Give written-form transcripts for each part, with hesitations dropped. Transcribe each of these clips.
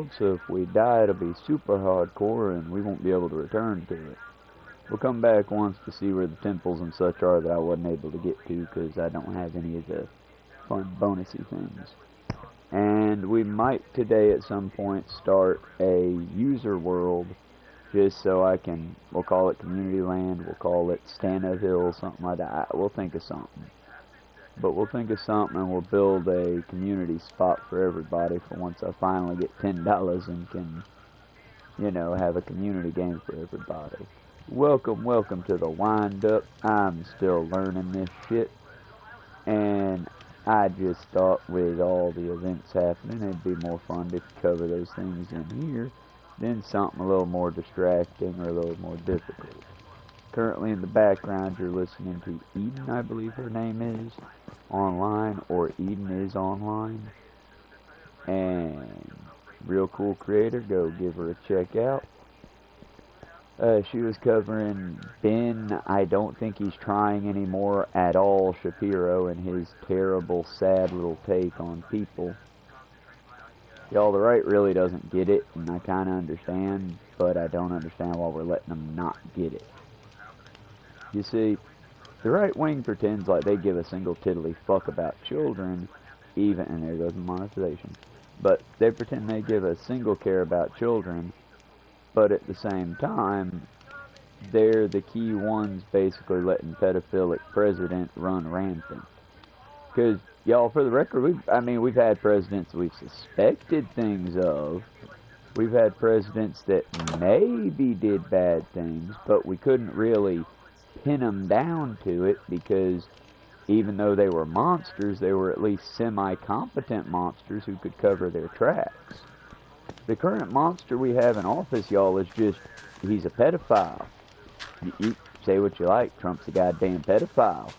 world, so if we die, it'll be super hardcore, and we won't be able to return to it. We'll come back once to see where the temples and such are that I wasn't able to get to, because I don't have any of the fun bonusy things. And we might today at some point start a user world, just so I can, we'll call it Community Land, we'll call it Stano Hill, something like that. We'll think of something. But we'll think of something and we'll build a community spot for everybody for once I finally get $10 and can, you know, have a community game for everybody. Welcome to the WINDUP. I'm still learning this shit. And I just thought with all the events happening, it'd be more fun to cover those things in here than something a little more distracting or a little more difficult. Currently in the background, you're listening to Eden, I believe her name is, online, or Eden is online. And real cool creator, go give her a check out. She was covering Ben, I don't think he's trying anymore at all, Shapiro, and his terrible, sad little take on people. Y'all, the right really doesn't get it, and I kind of understand, but I don't understand why we're letting them not get it. You see, the right wing pretends like they give a single tiddly fuck about children, even, and there goes the monetization, but they pretend they give a single care about children, but at the same time, they're the key ones basically letting pedophilic president run rampant. Because, y'all, for the record, we've had presidents we've suspected things of. We've had presidents that maybe did bad things, but we couldn't really pin them down to it because even though they were monsters, they were at least semi-competent monsters who could cover their tracks. The current monster we have in office, y'all, is just, he's a pedophile. You say what you like, Trump's a goddamn pedophile.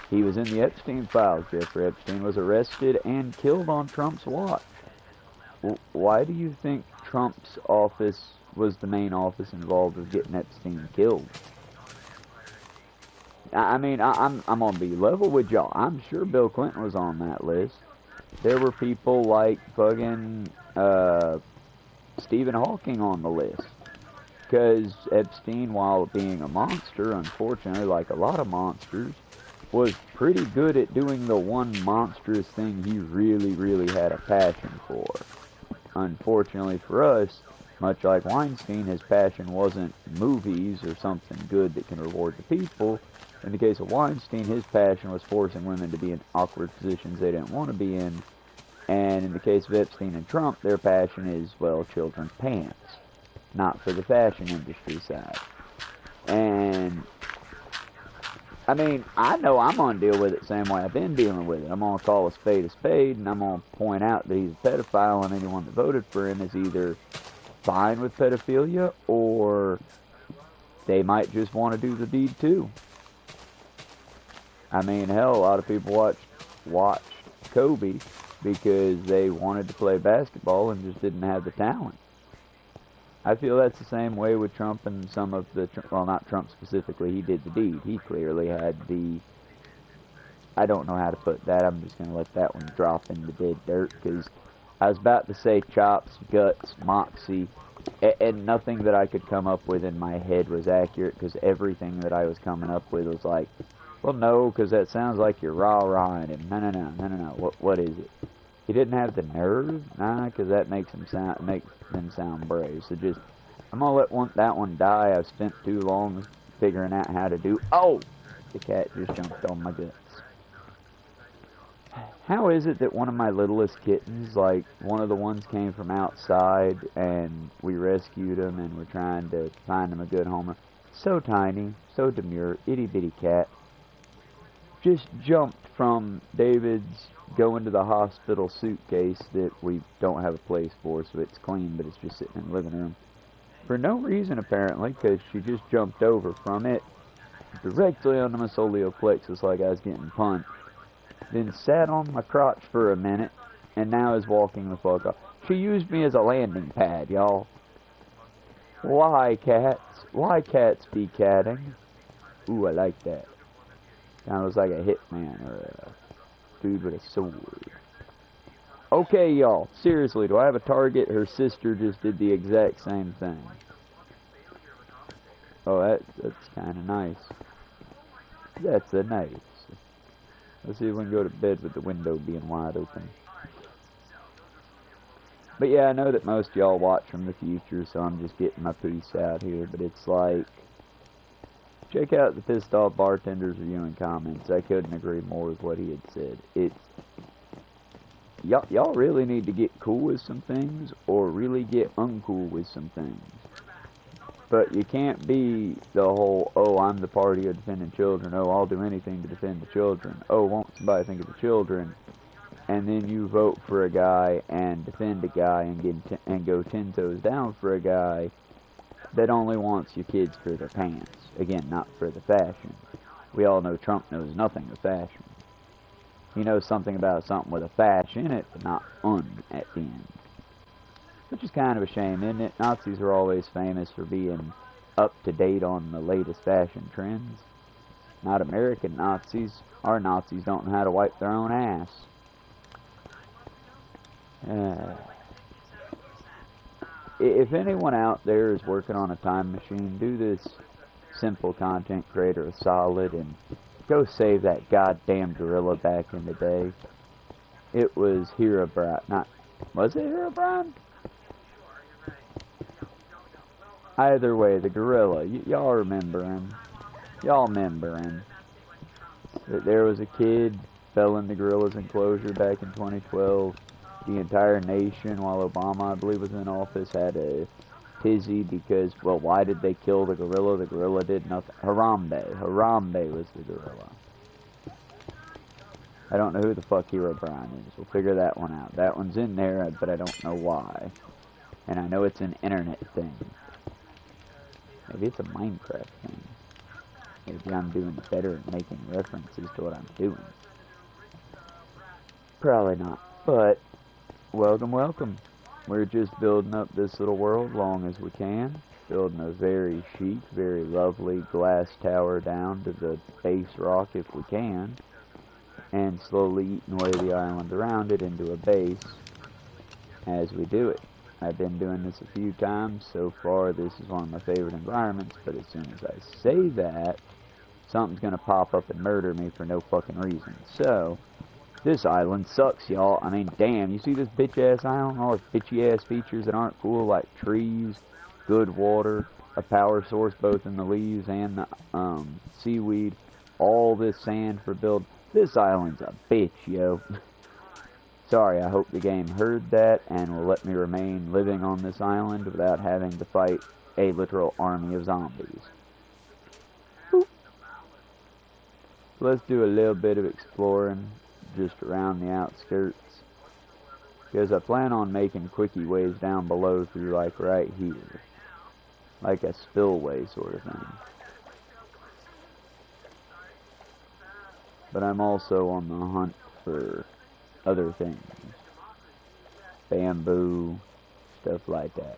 He was in the Epstein files. Jeffrey Epstein was arrested and killed on Trump's watch. Why do you think Trump's office was the main office involved with getting Epstein killed? I mean, I'm gonna be level with y'all. I'm sure Bill Clinton was on that list. There were people like fucking Stephen Hawking on the list. Because Epstein, while being a monster, unfortunately, like a lot of monsters, was pretty good at doing the one monstrous thing he really, really had a passion for. Unfortunately for us, much like Weinstein, his passion wasn't movies or something good that can reward the people. In the case of Weinstein, his passion was forcing women to be in awkward positions they didn't want to be in. And in the case of Epstein and Trump, their passion is, well, children's pants. Not for the fashion industry side. And, I mean, I know I'm going to deal with it the same way I've been dealing with it. I'm going to call a spade, and I'm going to point out that he's a pedophile, and anyone that voted for him is either fine with pedophilia, or they might just want to do the deed too. I mean, hell, a lot of people watched Kobe because they wanted to play basketball and just didn't have the talent. I feel that's the same way with Trump and some of the, well, not Trump specifically, he did the deed. He clearly had the, I don't know how to put that, I'm just going to let that one drop in the dead dirt, because I was about to say chops, guts, moxie, and nothing that I could come up with in my head was accurate, because everything that I was coming up with was like, well, no, because that sounds like you're rah-rahing him. No, what is it? He didn't have the nerve? Nah, because that makes them sound brave. So just, I'm going to let that one die. I've spent too long figuring out how to do. Oh! The cat just jumped on my guts. How is it that one of my littlest kittens, like one of the ones came from outside and we rescued him and we're trying to find him a good home? So tiny, so demure, itty-bitty cat. Just jumped from David's going to the hospital suitcase that we don't have a place for, so it's clean, but it's just sitting in the living room. For no reason, apparently, because she just jumped over from it directly onto my soleal plexus like I was getting punched. Then sat on my crotch for a minute, and now is walking the fuck off. She used me as a landing pad, y'all. Why, cats? Why cats be catting? Ooh, I like that. Kind of looks like a hitman or a dude with a sword. Okay, y'all. Seriously, do I have a target? Her sister just did the exact same thing. Oh, that's kind of nice. That's a nice. Let's see if we can go to bed with the window being wide open. But yeah, I know that most y'all watch from the future, so I'm just getting my piece out here. But it's like, check out the Pissed Off Bartender's reviewing comments. I couldn't agree more with what he had said. It's, y'all really need to get cool with some things, or really get uncool with some things. But you can't be the whole, oh, I'm the party of defending children, oh, I'll do anything to defend the children, oh, won't somebody think of the children, and then you vote for a guy and defend a guy and go 10 toes down for a guy that only wants your kids for their pants. Again, not for the fashion. We all know Trump knows nothing of fashion. He knows something about something with a fashion in it, but not un at the end. Which is kind of a shame, isn't it? Nazis are always famous for being up to date on the latest fashion trends. Not American Nazis. Our Nazis don't know how to wipe their own ass. If anyone out there is working on a time machine, do this simple content creator a solid and go save that goddamn gorilla back in the day. It was Herobrine. Was it Herobrine? Either way, the gorilla. Y'all remember him. Y'all remember him. There was a kid fell in the gorilla's enclosure back in 2012. The entire nation, while Obama, I believe, was in office, had a tizzy because, well, why did they kill the gorilla? The gorilla did nothing. Harambe. Harambe was the gorilla. I don't know who the fuck Herobrine is. We'll figure that one out. That one's in there, but I don't know why. And I know it's an internet thing. Maybe it's a Minecraft thing. Maybe I'm doing better at making references to what I'm doing. Probably not. But, welcome, welcome. We're just building up this little world long as we can. Building a very chic, very lovely glass tower down to the base rock if we can. And slowly eating away the island around it into a base as we do it. I've been doing this a few times. So far, this is one of my favorite environments, but as soon as I say that, something's gonna pop up and murder me for no fucking reason. So, this island sucks, y'all. I mean, damn, you see this bitch-ass island? All its bitchy-ass features that aren't cool, like trees, good water, a power source both in the leaves and the seaweed, all this sand for build. This island's a bitch, yo. Sorry, I hope the game heard that and will let me remain living on this island without having to fight a literal army of zombies. Boop. Let's do a little bit of exploring just around the outskirts, because I plan on making quickie ways down below through like right here, like a spillway sort of thing. But I'm also on the hunt for other things. Bamboo, stuff like that.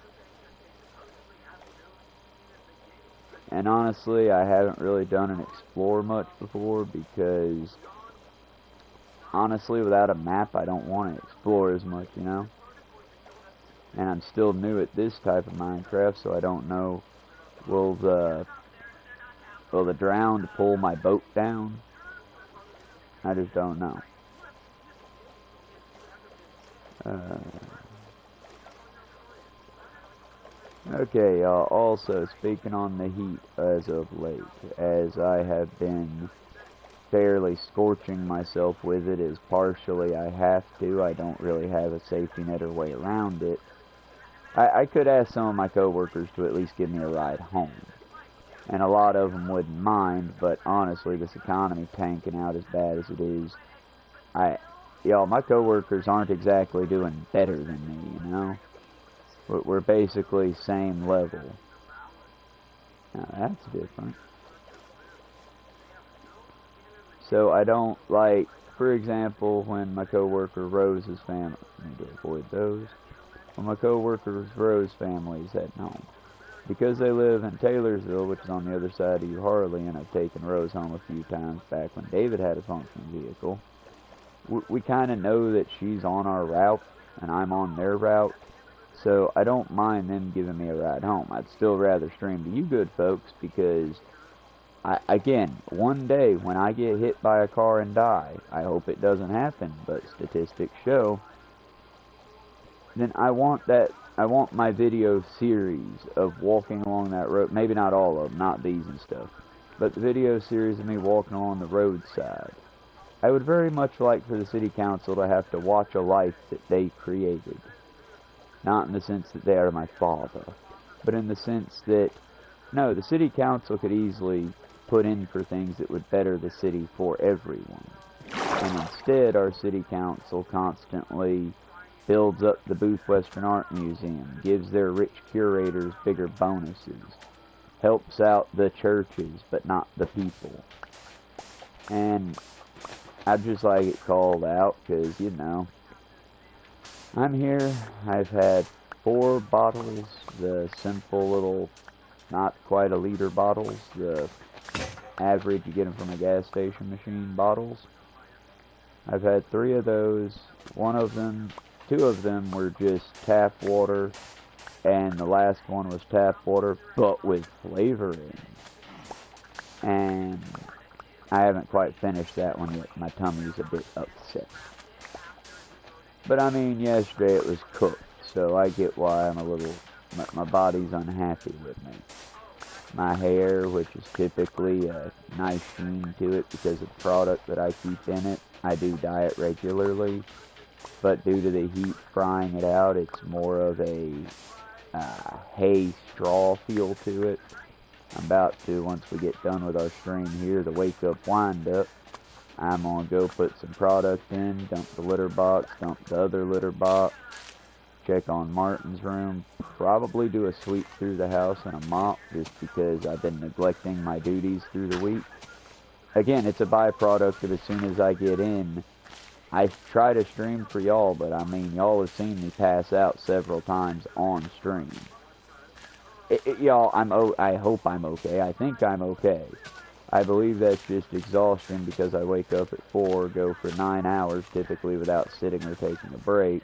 And honestly, I haven't really done an explore much before because, honestly, without a map, I don't want to explore as much, you know? And I'm still new at this type of Minecraft, so I don't know, will the drowned pull my boat down? I just don't know. Okay, y'all, also speaking on the heat as of late, as I have been fairly scorching myself with it, as partially I have to. I don't really have a safety net or way around it. I could ask some of my coworkers to at least give me a ride home, and a lot of them wouldn't mind, but honestly, this economy tanking out as bad as it is, y'all, my coworkers aren't exactly doing better than me, you know? We're basically same level. Now, that's different. So I don't, like, for example, when my coworker Rose's family, I need to avoid those, when my coworker Rose's family is heading home, because they live in Taylorsville, which is on the other side of you Harley, and I've taken Rose home a few times back when David had a functioning vehicle, we kind of know that she's on our route and I'm on their route, so I don't mind them giving me a ride home. I'd still rather stream to you good folks because, again, one day when I get hit by a car and die, I hope it doesn't happen, but statistics show, then I want my video series of walking along that road, maybe not all of them, not these and stuff, but the video series of me walking along the roadside. I would very much like for the city council to have to watch a life that they created. Not in the sense that they are my father, but in the sense that, no, the city council could easily put in for things that would better the city for everyone. And instead, our city council constantly builds up the Booth Western Art Museum, gives their rich curators bigger bonuses, helps out the churches, but not the people. And I'd just like it called out, because, you know, I'm here, I've had 4 bottles, the simple little, not quite a liter bottles, the average, you get them from a gas station machine bottles. I've had 3 of those, 2 of them were just tap water, and the last one was tap water, but with flavoring. And I haven't quite finished that one yet. My tummy's a bit upset. But I mean, yesterday it was cooked, so I get why I'm a little, my body's unhappy with me. My hair, which is typically a nice sheen to it because of the product that I keep in it, I do dye it regularly, but due to the heat frying it out, it's more of a hay straw feel to it. I'm about to, once we get done with our stream here, the wake up wind up, I'm going to go put some product in, dump the litter box, dump the other litter box, check on Martin's room, probably do a sweep through the house and a mop just because I've been neglecting my duties through the week. Again, it's a byproduct of as soon as I get in, I try to stream for y'all, but I mean, y'all have seen me pass out several times on stream. Y'all, I hope I'm okay. I think I'm okay. I believe that's just exhaustion because I wake up at 4, go for 9 hours typically without sitting or taking a break,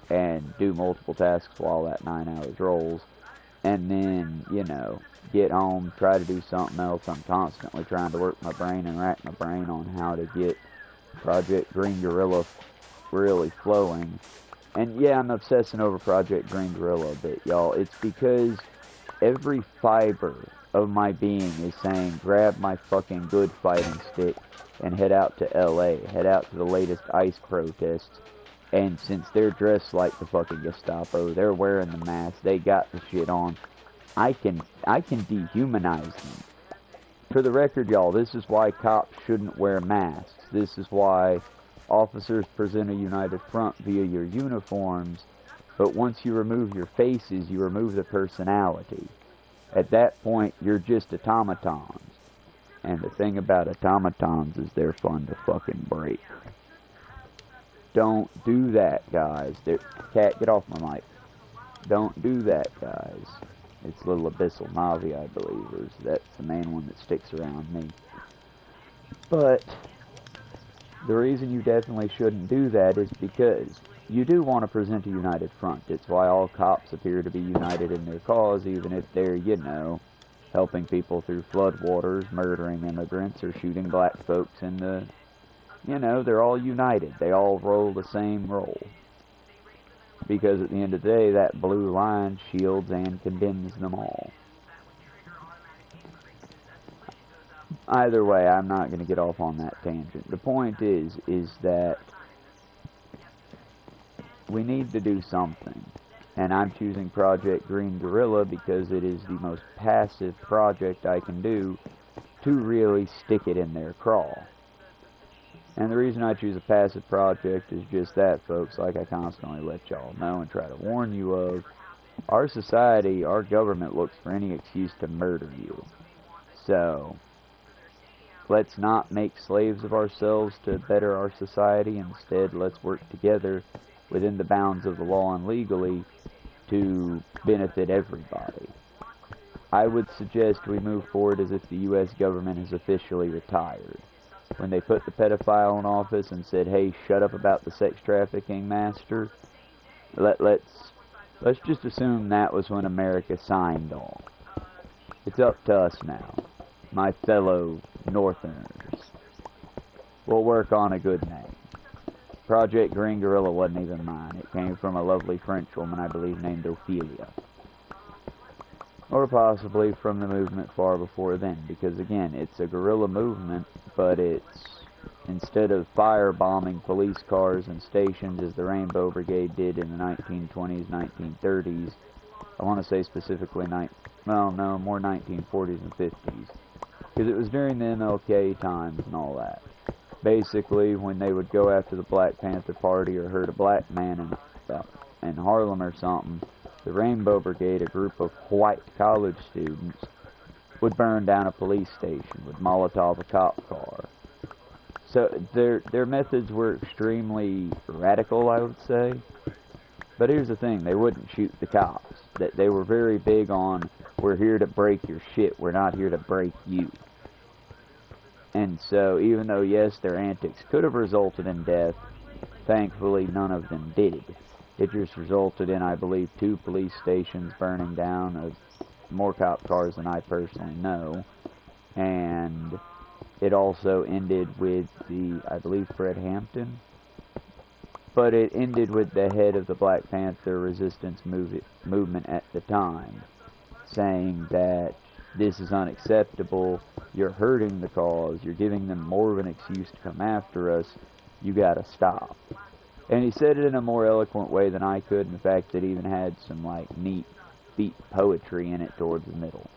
and do multiple tasks while that 9 hours rolls, and then, you know, get home, try to do something else. I'm constantly trying to work my brain and rack my brain on how to get Project Green Gorilla really flowing. And yeah, I'm obsessing over Project Green Gorilla a bit, y'all. It's because every fiber of my being is saying, grab my fucking good fighting stick and head out to LA, head out to the latest ICE protests. And since they're dressed like the fucking Gestapo, they're wearing the mask, they got the shit on, I can dehumanize them. For the record, y'all, this is why cops shouldn't wear masks. This is why officers present a united front via your uniforms, but once you remove your faces, you remove the personality. At that point, you're just automatons. And the thing about automatons is they're fun to fucking break. Don't do that, guys. Cat, get off my mic. Don't do that, guys. It's Little Abyssal Navi, I believe. That's the main one that sticks around me. But the reason you definitely shouldn't do that is because you do want to present a united front. It's why all cops appear to be united in their cause, even if they're, you know, helping people through floodwaters, murdering immigrants, or shooting black folks in the... You know, they're all united. They all roll the same role. Because at the end of the day, that blue line shields and condemns them all. Either way, I'm not going to get off on that tangent. The point is that we need to do something. And I'm choosing Project Green Gorilla because it is the most passive project I can do to really stick it in their craw. And the reason I choose a passive project is just that, folks, like I constantly let y'all know and try to warn you of. Our society, our government looks for any excuse to murder you. So, let's not make slaves of ourselves to better our society. Instead, let's work together within the bounds of the law and legally to benefit everybody. I would suggest we move forward as if the U.S. government is officially retired. when they put the pedophile in office and said, hey, shut up about the sex trafficking master. Let's just assume that was when America signed on. It's up to us now, my fellow Northerners. We'll work on a good name. Project Green Gorilla wasn't even mine. It came from a lovely French woman, I believe, named Ophelia. Or possibly from the movement far before then, because again, it's a guerrilla movement, but it's, instead of firebombing police cars and stations as the Rainbow Brigade did in the 1920s, 1930s, I want to say specifically, more 1940s and 50s, because it was during the MLK times and all that. Basically, when they would go after the Black Panther Party or hurt a black man in Harlem or something, the Rainbow Brigade, a group of white college students, would burn down a police station, would Molotov a cop car. So their methods were extremely radical, I would say. But here's the thing, they wouldn't shoot the cops. They were very big on, we're here to break your shit, we're not here to break you. And so, even though, yes, their antics could have resulted in death, thankfully none of them did. It just resulted in, I believe, 2 police stations burning down, of more cop cars than I personally know. And it also ended with I believe, Fred Hampton. But it ended with the head of the Black Panther resistance movement at the time, saying that this is unacceptable, you're hurting the cause, you're giving them more of an excuse to come after us, you gotta stop. And he said it in a more eloquent way than I could. In fact, it even had some, like, neat beat poetry in it towards the middle.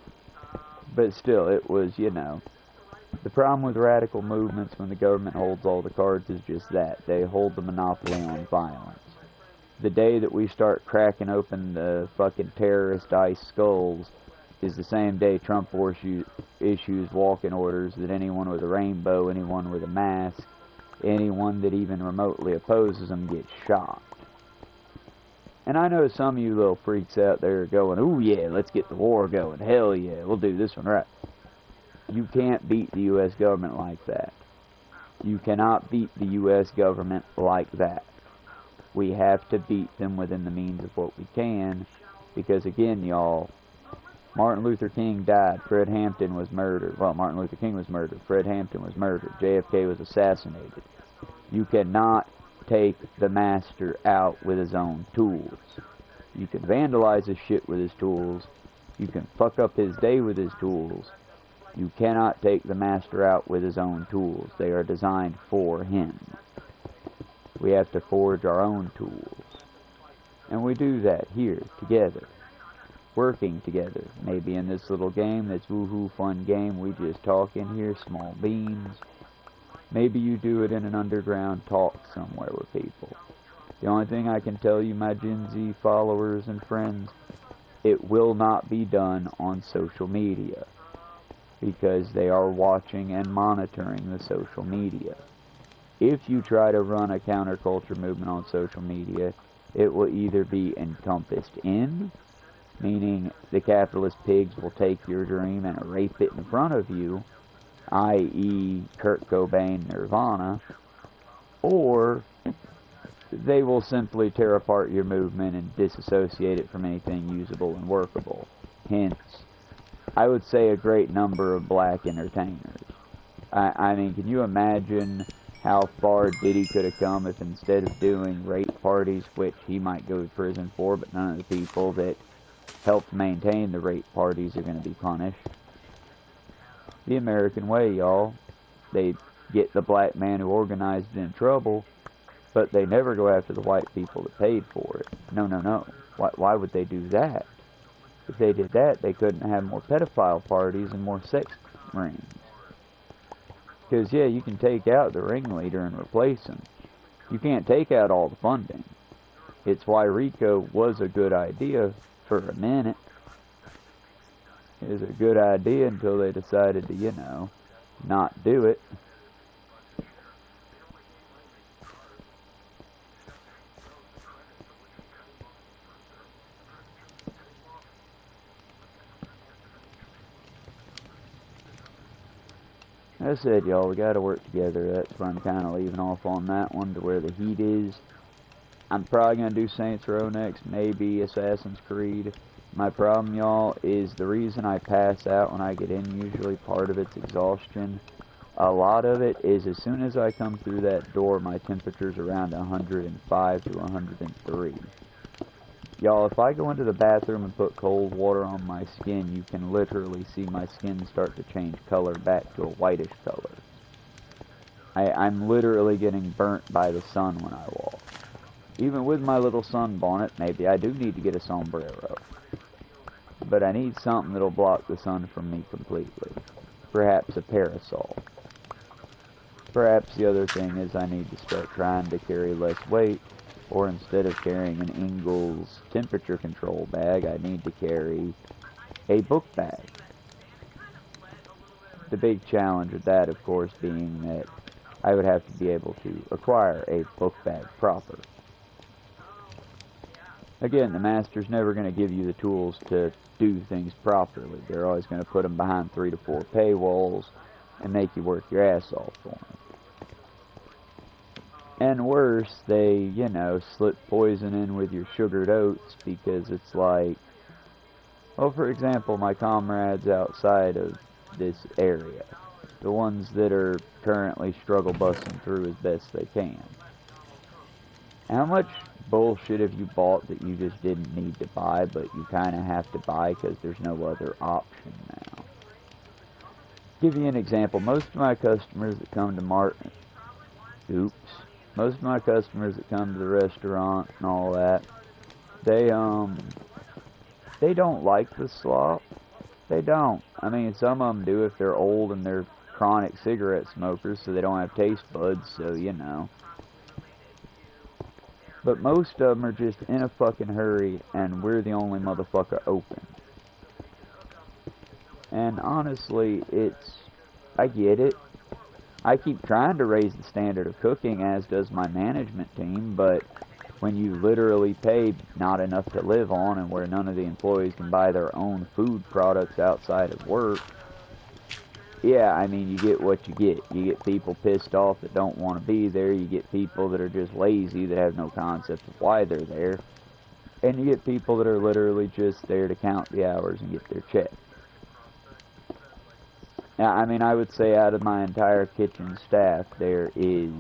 But still, it was, you know, the problem with radical movements when the government holds all the cards is just that. They hold the monopoly on violence. The day that we start cracking open the fucking terrorist ICE skulls is the same day Trump issues walking orders that anyone with a rainbow, anyone with a mask, anyone that even remotely opposes them gets shot. And I know some of you little freaks out there are going, ooh yeah, let's get the war going, hell yeah, we'll do this one right. You can't beat the U.S. government like that. You cannot beat the U.S. government like that. We have to beat them within the means of what we can, because again, y'all, Martin Luther King died, Fred Hampton was murdered. Well, Martin Luther King was murdered, Fred Hampton was murdered, JFK was assassinated. You cannot take the master out with his own tools. You can vandalize his shit with his tools. You can fuck up his day with his tools. You cannot take the master out with his own tools. They are designed for him. We have to forge our own tools. And we do that here, together. Working together. Maybe in this little game, this woohoo fun game we just talk in here, small beans. Maybe you do it in an underground talk somewhere with people. The only thing I can tell you, my Gen Z followers and friends, it will not be done on social media, because they are watching and monitoring the social media. If you try to run a counterculture movement on social media, it will either be encompassed in, meaning the capitalist pigs will take your dream and rape it in front of you, i.e. Kurt Cobain Nirvana, or they will simply tear apart your movement and disassociate it from anything usable and workable. Hence, I would say a great number of black entertainers. I mean, can you imagine how far Diddy could have come if instead of doing rape parties, which he might go to prison for, but none of the people that helped maintain the rape parties are going to be punished? The American way, y'all. They get the black man who organized it in trouble, but they never go after the white people that paid for it. No, no, no. Why would they do that? If they did that, they couldn't have more pedophile parties and more sex rings. Because, yeah, you can take out the ringleader and replace him. You can't take out all the funding. It's why RICO was a good idea for a minute. It was a good idea until they decided to, you know, not do it. As I said, y'all, we gotta work together. That's where I'm kind of leaving off on that one, to where the heat is. I'm probably gonna do Saints Row next, maybe Assassin's Creed. My problem, y'all, is the reason I pass out when I get in, usually part of it's exhaustion. A lot of it is as soon as I come through that door, my temperature's around 105 to 103. Y'all, if I go into the bathroom and put cold water on my skin, you can literally see my skin start to change color back to a whitish color. I'm literally getting burnt by the sun when I walk. Even with my little sunbonnet, maybe I do need to get a sombrero. But I need something that'll block the sun from me completely. Perhaps a parasol. Perhaps the other thing is I need to start trying to carry less weight, or instead of carrying an Ingalls temperature control bag, I need to carry a book bag. The big challenge with that, of course, being that I would have to be able to acquire a book bag proper. Again, the master's never going to give you the tools to do things properly. They're always going to put them behind 3 to 4 paywalls and make you work your ass off for them. And worse, they, you know, slip poison in with your sugared oats, because it's like, well, for example, my comrades outside of this area, the ones that are currently struggle busting through as best they can. How much bullshit have you bought that you just didn't need to buy, but you kind of have to buy because there's no other option now? Give you an example. Most of my customers that come to most of my customers that come to the restaurant and all that, they don't like the slop. They don't. I mean, some of them do if they're old and they're chronic cigarette smokers, so they don't have taste buds, so, you know. But most of them are just in a fucking hurry, and we're the only motherfucker open. And honestly, I get it. I keep trying to raise the standard of cooking, as does my management team, but when you literally pay not enough to live on, and where none of the employees can buy their own food products outside of work, yeah, I mean, you get what you get. You get people pissed off that don't want to be there. You get people that are just lazy, that have no concept of why they're there. And you get people that are literally just there to count the hours and get their check. Now, I mean, I would say out of my entire kitchen staff, there is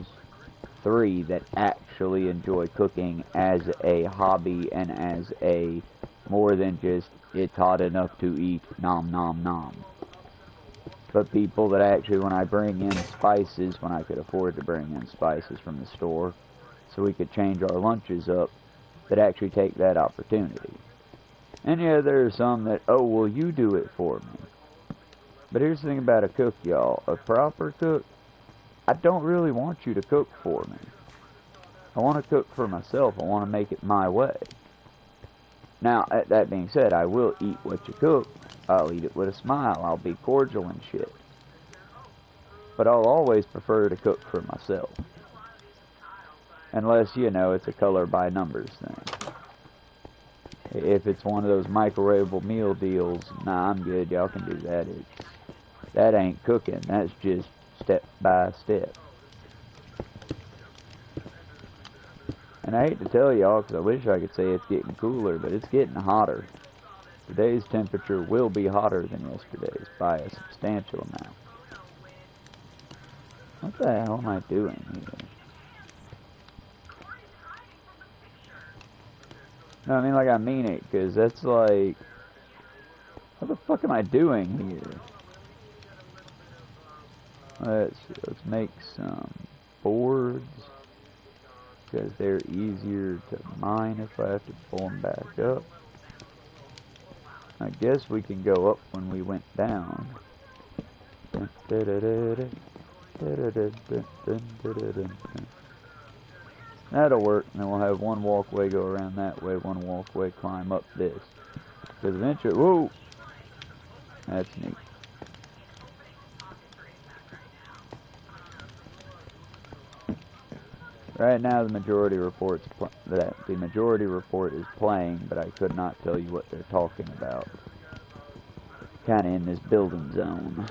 3 that actually enjoy cooking as a hobby and as a more than just, it's hot enough to eat, nom nom nom. But people that actually, when I bring in spices, when I could afford to bring in spices from the store, so we could change our lunches up, that actually take that opportunity. And yeah, there are some that, oh, well, you do it for me. But here's the thing about a cook, y'all. A proper cook, I don't really want you to cook for me. I want to cook for myself. I want to make it my way. Now, that being said, I will eat what you cook. I'll eat it with a smile. I'll be cordial and shit. But I'll always prefer to cook for myself. Unless, you know, it's a color by numbers thing. If it's one of those microwavable meal deals, nah, I'm good. Y'all can do that. That ain't cooking. That's just step by step. And I hate to tell y'all, because I wish I could say it's getting cooler, but it's getting hotter. Today's temperature will be hotter than yesterday's by a substantial amount. What the hell am I doing here? No, I mean, like, I mean it, because that's like, what the fuck am I doing here? Let's make some boards, because they're easier to mine if I have to pull them back up. I guess we can go up when we went down. That'll work, and then we'll have one walkway go around that way, one walkway climb up this. Because eventually, whoa! That's neat. Right now, the majority report is playing, but I could not tell you what they're talking about. Kind of in this building zone.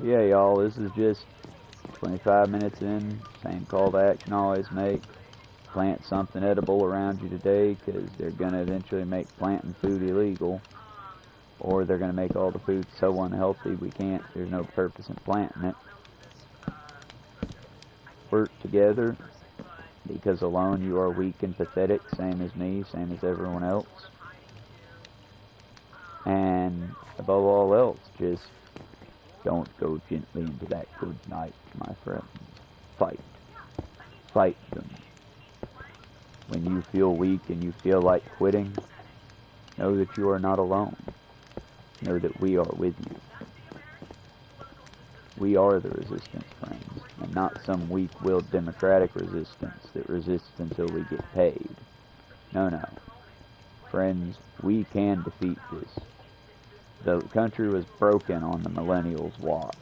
Yeah, y'all, this is just 25 minutes in. Same call to action I always make. Plant something edible around you today, because they're going to eventually make planting food illegal. Or they're going to make all the food so unhealthy there's no purpose in planting it. Work together, because alone you are weak and pathetic, same as me, same as everyone else. And above all else, just don't go gently into that good night, my friends. Fight. Fight them. When you feel weak and you feel like quitting, know that you are not alone. Know that we are with you. We are the resistance, friends, and not some weak-willed democratic resistance that resists until we get paid. No, no. Friends, we can defeat this. The country was broken on the millennials' watch.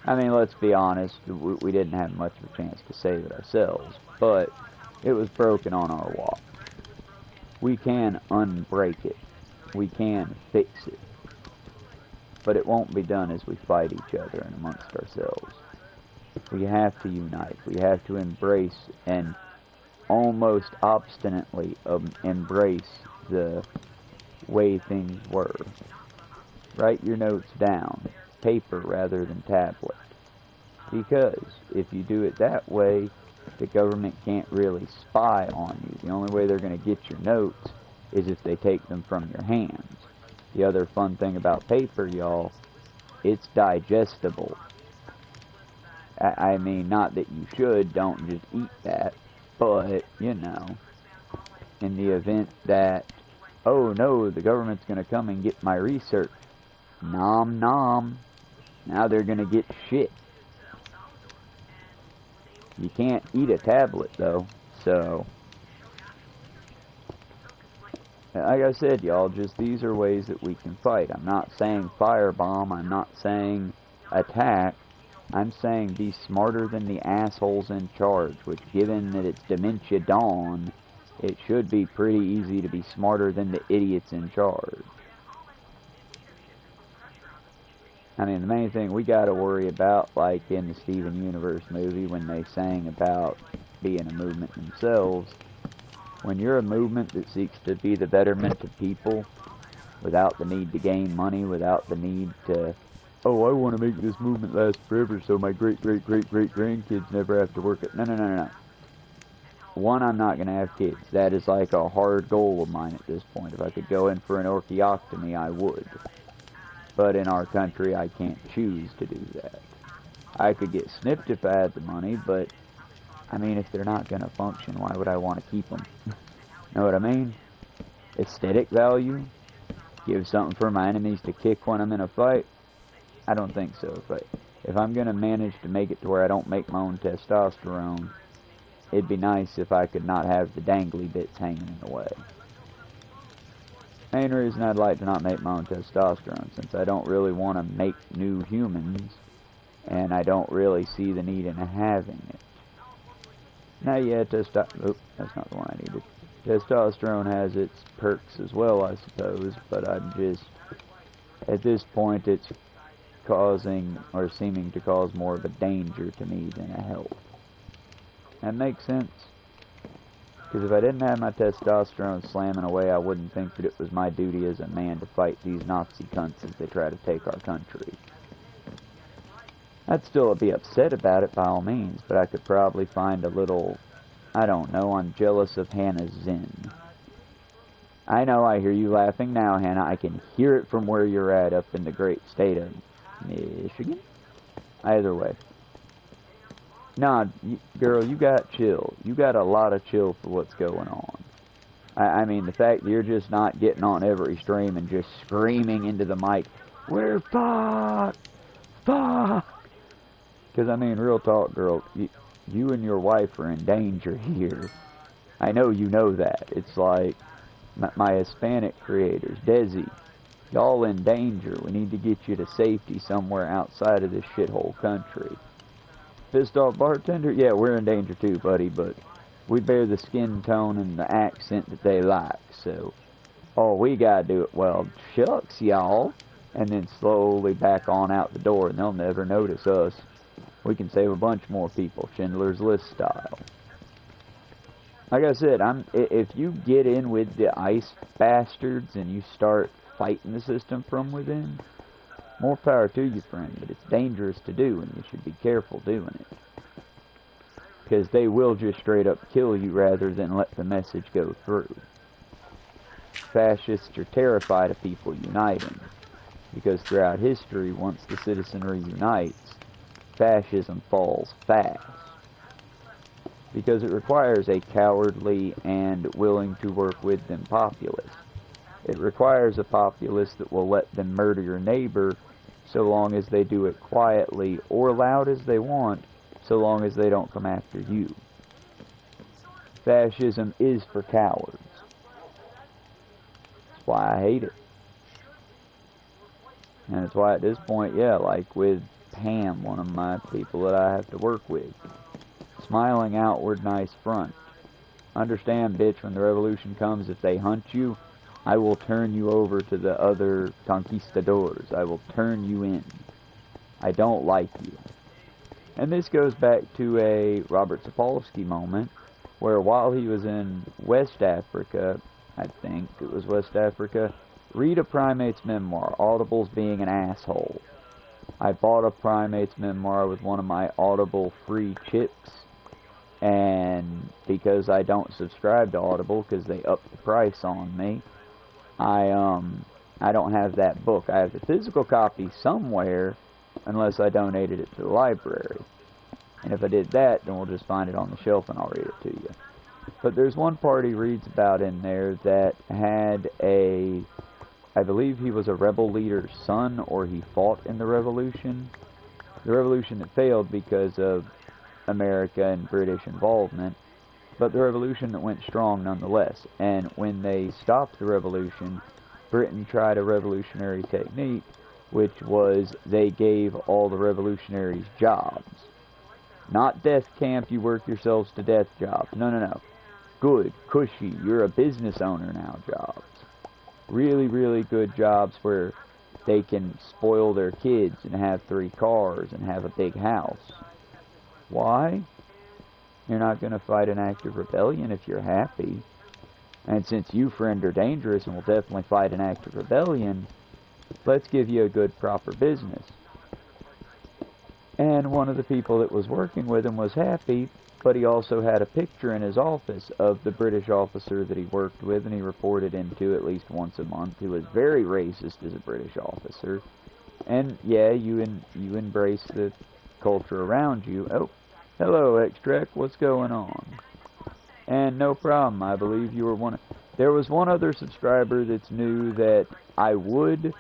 I mean, let's be honest, we didn't have much of a chance to save it ourselves, but it was broken on our watch. We can unbreak it. We can fix it. But it won't be done as we fight each other and amongst ourselves. We have to unite. We have to embrace and almost obstinately embrace the way things were. Write your notes down, paper rather than tablet. Because if you do it that way, the government can't really spy on you. The only way they're going to get your notes is if they take them from your hands. The other fun thing about paper, y'all, it's digestible. I mean, not that you should, don't just eat that, but, you know, in the event that, oh no, the government's going to come and get my research, nom nom, now they're going to get shit. You can't eat a tablet, though, so, like I said, y'all, just these are ways that we can fight. I'm not saying firebomb, I'm not saying attack, I'm saying be smarter than the assholes in charge, which, given that it's Dementia Dawn, it should be pretty easy to be smarter than the idiots in charge. I mean, the main thing we gotta worry about, like in the Steven Universe movie, when they sang about being a movement themselves, when you're a movement that seeks to be the betterment of people, without the need to gain money, without the need to, oh, I want to make this movement last forever so my great-great-great-great-grandkids never have to work it. No, no, no, no, no. One, I'm not going to have kids. That is like a hard goal of mine at this point. If I could go in for an orchiectomy, I would. But in our country, I can't choose to do that. I could get snipped if I had the money, but, I mean, if they're not going to function, why would I want to keep them? Know what I mean? Aesthetic value? Give something for my enemies to kick when I'm in a fight? I don't think so. If I'm going to manage to make it to where I don't make my own testosterone, it'd be nice if I could not have the dangly bits hanging in the way. Main reason I'd like to not make my own testosterone, since I don't really want to make new humans, and I don't really see the need in having it. Now, yeah, that's not the one I needed. Testosterone has its perks as well, I suppose, but I'm just, at this point, it's causing, or seeming to cause, more of a danger to me than a help. That makes sense? Because if I didn't have my testosterone slamming away, I wouldn't think that it was my duty as a man to fight these Nazi cunts as they try to take our country. I'd still be upset about it by all means, but I could probably find a little, I don't know, I'm jealous of Hannah's zen. I know, I hear you laughing now, Hannah. I can hear it from where you're at up in the great state of Michigan? Either way. Nah, girl, you got chill. You got a lot of chill for what's going on. I mean, the fact that you're just not getting on every stream and just screaming into the mic, we're fucked! Fuck! Because, I mean, real talk, girl, you and your wife are in danger here. I know you know that. It's like my Hispanic creators, Desi, y'all in danger. We need to get you to safety somewhere outside of this shithole country. Pissed off bartender? Yeah, we're in danger too, buddy, but we bear the skin tone and the accent that they like, so all we gotta do it. Well, shucks, y'all. and then slowly back on out the door, and they'll never notice us. We can save a bunch more people, Schindler's List style. Like I said, if you get in with the ICE bastards and you start fighting the system from within, more power to you, friend, but it's dangerous to do, and you should be careful doing it. Because they will just straight up kill you rather than let the message go through. Fascists are terrified of people uniting, because throughout history, once the citizenry unites, fascism falls fast. Because it requires a cowardly and willing to work with them populace. It requires a populace that will let them murder your neighbor so long as they do it quietly or loud as they want, so long as they don't come after you. Fascism is for cowards. That's why I hate it. And it's why at this point, yeah, like with Pam, one of my people that I have to work with. Smiling outward, nice front. Understand, bitch, when the revolution comes, if they hunt you, I will turn you over to the other conquistadors. I will turn you in. I don't like you. And this goes back to a Robert Sapolsky moment, where while he was in West Africa, I think it was West Africa, read a primate's memoir, Audible's being an asshole. I bought a primate's memoir with one of my Audible free chips, and because I don't subscribe to Audible because they upped the price on me, I don't have that book. I have the physical copy somewhere, unless I donated it to the library. And if I did that, then we'll just find it on the shelf and I'll read it to you. But there's one part he reads about in there that had I believe he was a rebel leader's son, or he fought in the revolution. The revolution that failed because of America and British involvement, but the revolution that went strong nonetheless. And when they stopped the revolution, Britain tried a revolutionary technique, which was they gave all the revolutionaries jobs. Not death camp, you work yourselves to death jobs. No, no, no. Good, cushy, you're a business owner now jobs. Really, really good jobs where they can spoil their kids and have 3 cars and have a big house. Why? You're not going to fight an act of rebellion if you're happy. And since you, friend, are dangerous and will definitely fight an act of rebellion, let's give you a good, proper business. And one of the people that was working with him was happy, but he also had a picture in his office of the British officer that he worked with and he reported into at least once a month, who was very racist as a British officer. And yeah, you embrace the culture around you. Oh, hello, Extract, what's going on? And no problem, I believe you were one of... There was one other subscriber that's new that I would,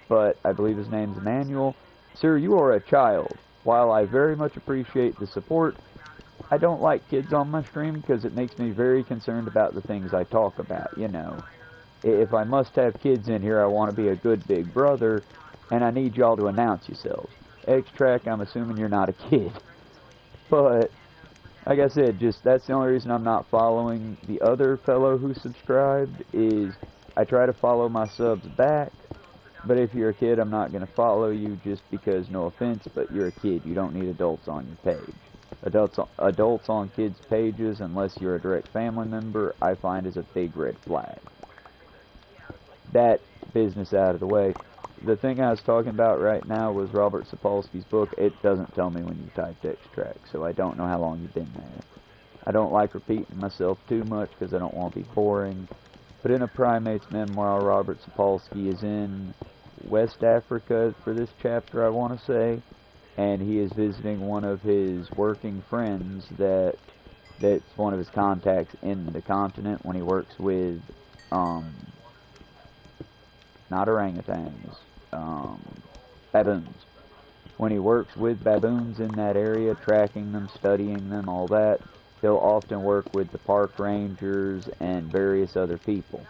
but I believe his name's Emmanuel. Sir, you are a child. While I very much appreciate the support, I don't like kids on my stream because it makes me very concerned about the things I talk about, you know. If I must have kids in here, I want to be a good big brother, and I need y'all to announce yourselves. Extract, I'm assuming you're not a kid. But, like I said, just that's the only reason I'm not following the other fellow who subscribed, is I try to follow my subs back. But if you're a kid, I'm not going to follow you just because, no offense, but you're a kid. You don't need adults on your page. Adults on kids' pages, unless you're a direct family member, I find is a big red flag. That business out of the way. The thing I was talking about right now was Robert Sapolsky's book. It doesn't tell me when you typed Extract, so I don't know how long you've been there. I don't like repeating myself too much because I don't want to be boring. But in a primate's memoir, Robert Sapolsky is in West Africa for this chapter, I want to say, and he is visiting one of his working friends that's one of his contacts in the continent when he works with not orangutans, baboons. When he works with baboons in that area, tracking them, studying them, all that, he'll often work with the park rangers and various other people.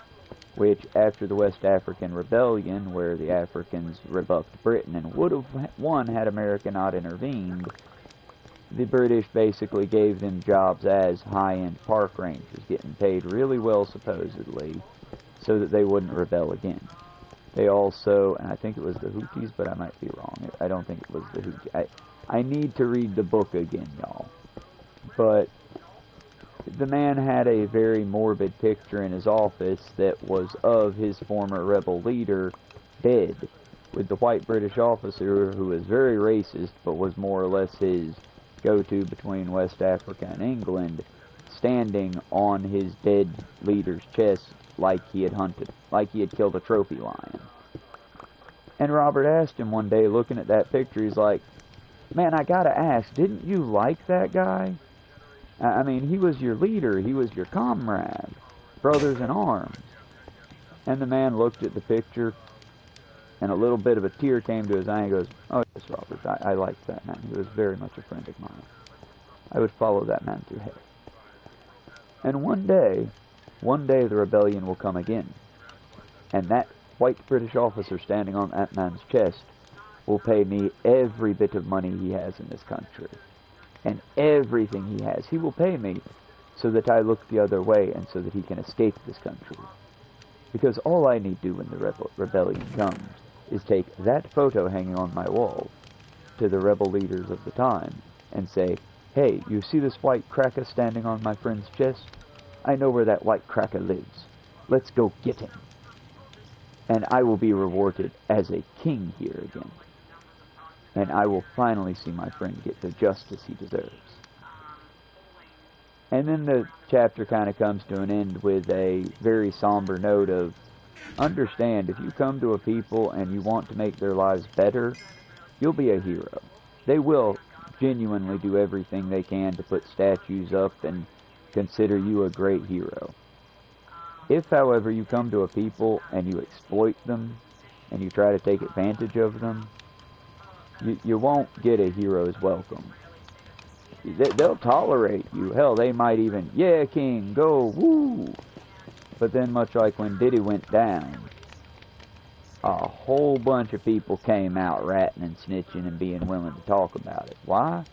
Which, after the West African Rebellion, where the Africans rebuffed Britain and would have won had America not intervened, the British basically gave them jobs as high-end park rangers, getting paid really well, supposedly, so that they wouldn't rebel again. They also, and I think it was the Houthis, but I might be wrong. I don't think it was the Houthis. I need to read the book again, y'all. But the man had a very morbid picture in his office that was of his former rebel leader dead, with the white British officer who was very racist, but was more or less his go-to between West Africa and England, standing on his dead leader's chest like he had hunted, like he had killed a trophy lion. And Robert asked him one day, looking at that picture, he's like, "Man, I gotta ask, didn't you like that guy? I mean, he was your leader, he was your comrade, brothers in arms." And the man looked at the picture, and a little bit of a tear came to his eye and goes, "Oh yes, Robert, I liked that man. He was very much a friend of mine. I would follow that man through hell." And one day the rebellion will come again, and that white British officer standing on that man's chest will pay me every bit of money he has in this country. And everything he has, he will pay me so that I look the other way and so that he can escape this country. Because all I need do when the rebellion comes is take that photo hanging on my wall to the rebel leaders of the time and say, "Hey, you see this white cracker standing on my friend's chest? I know where that white cracker lives. Let's go get him. And I will be rewarded as a king here again. And I will finally see my friend get the justice he deserves." And then the chapter kind of comes to an end with a very somber note of, understand, if you come to a people and you want to make their lives better, you'll be a hero. They will genuinely do everything they can to put statues up and consider you a great hero. If, however, you come to a people and you exploit them and you try to take advantage of them, you won't get a hero's welcome. They'll tolerate you. Hell, they might even, "Yeah, king, go, woo." But then, much like when Diddy went down, a whole bunch of people came out ratting and snitching and being willing to talk about it. Why?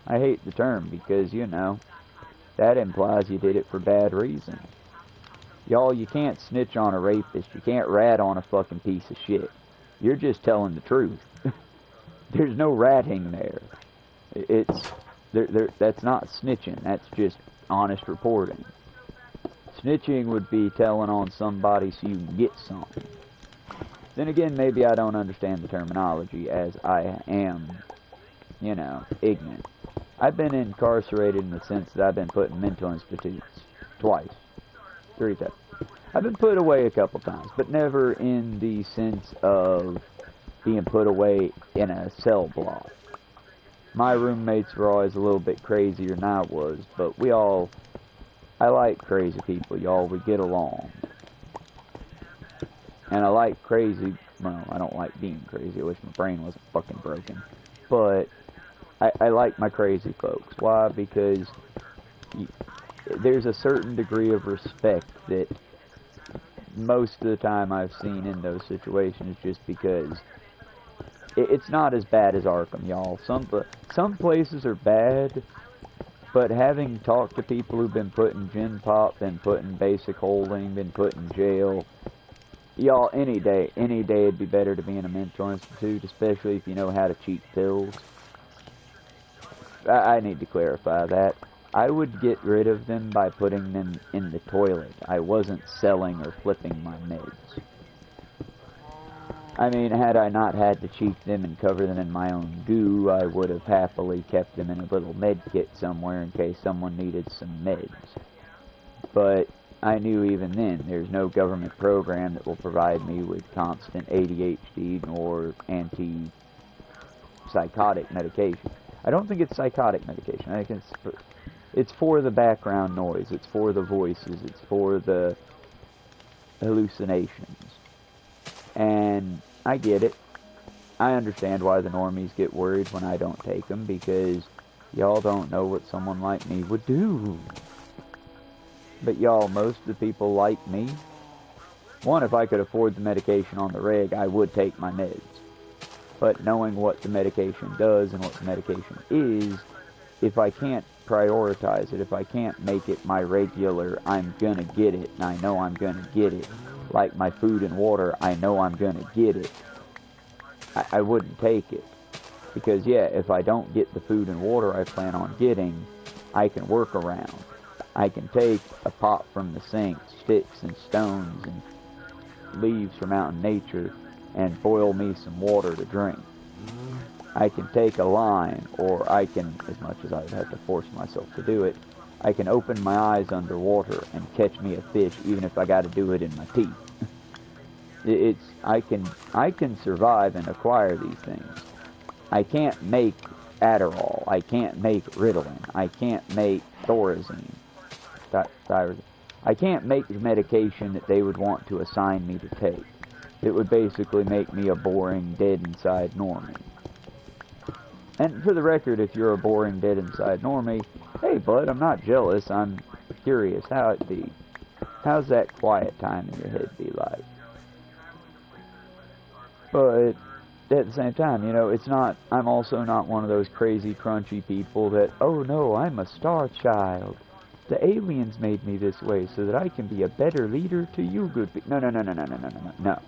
I hate the term because, you know, that implies you did it for bad reasons. Y'all, you can't snitch on a rapist. You can't rat on a fucking piece of shit. You're just telling the truth. There's no ratting there. That's not snitching. That's just honest reporting. Snitching would be telling on somebody so you can get something. Then again, maybe I don't understand the terminology as I am, you know, ignorant. I've been incarcerated in the sense that I've been put in mental institutes. Twice. 3 times. I've been put away a couple times, but never in the sense of being put away in a cell block. My roommates were always a little bit crazier than I was, but I like crazy people, y'all. We get along. And I like crazy, well, I don't like being crazy. I wish my brain wasn't fucking broken. But I like my crazy folks. Why? Because there's a certain degree of respect that most of the time I've seen in those situations, just because it's not as bad as Arkham, y'all. Some places are bad, but having talked to people who've been put in gin pop, been put in basic holding, been put in jail, y'all, any day it'd be better to be in a mental institute, especially if you know how to cheat pills. I need to clarify that. I would get rid of them by putting them in the toilet. I wasn't selling or flipping my meds. I mean, had I not had to cheat them and cover them in my own goo, I would have happily kept them in a little med kit somewhere in case someone needed some meds. But I knew even then there's no government program that will provide me with constant ADHD or anti-psychotic medication. I don't think it's psychotic medication. I think it's for the background noise. It's for the voices. It's for the hallucinations. And I get it. I understand why the normies get worried when I don't take them, because y'all don't know what someone like me would do. But y'all, most of the people like me. One, if I could afford the medication on the reg, I would take my meds. But knowing what the medication does and what the medication is, if I can't prioritize it, if I can't make it my regular, I'm gonna get it, and I know I'm gonna get it, like my food and water, I know I'm going to get it, I wouldn't take it. Because, yeah, if I don't get the food and water I plan on getting, I can work around. I can take a pot from the sink, sticks and stones and leaves from out in nature, and boil me some water to drink. I can take a line, or I can, as much as I would have to force myself to do it, I can open my eyes underwater and catch me a fish, even if I got to do it in my teeth. I can survive and acquire these things. I can't make Adderall. I can't make Ritalin. I can't make Thorazine. I can't make the medication that they would want to assign me to take. It would basically make me a boring, dead inside normie. And for the record, if you're a boring, dead inside normie, hey bud, I'm not jealous. I'm curious how it be. How's that quiet time in your head be like? But at the same time, you know, I'm also not one of those crazy, crunchy people that, oh no, I'm a star child. The aliens made me this way so that I can be a better leader to you good people. No.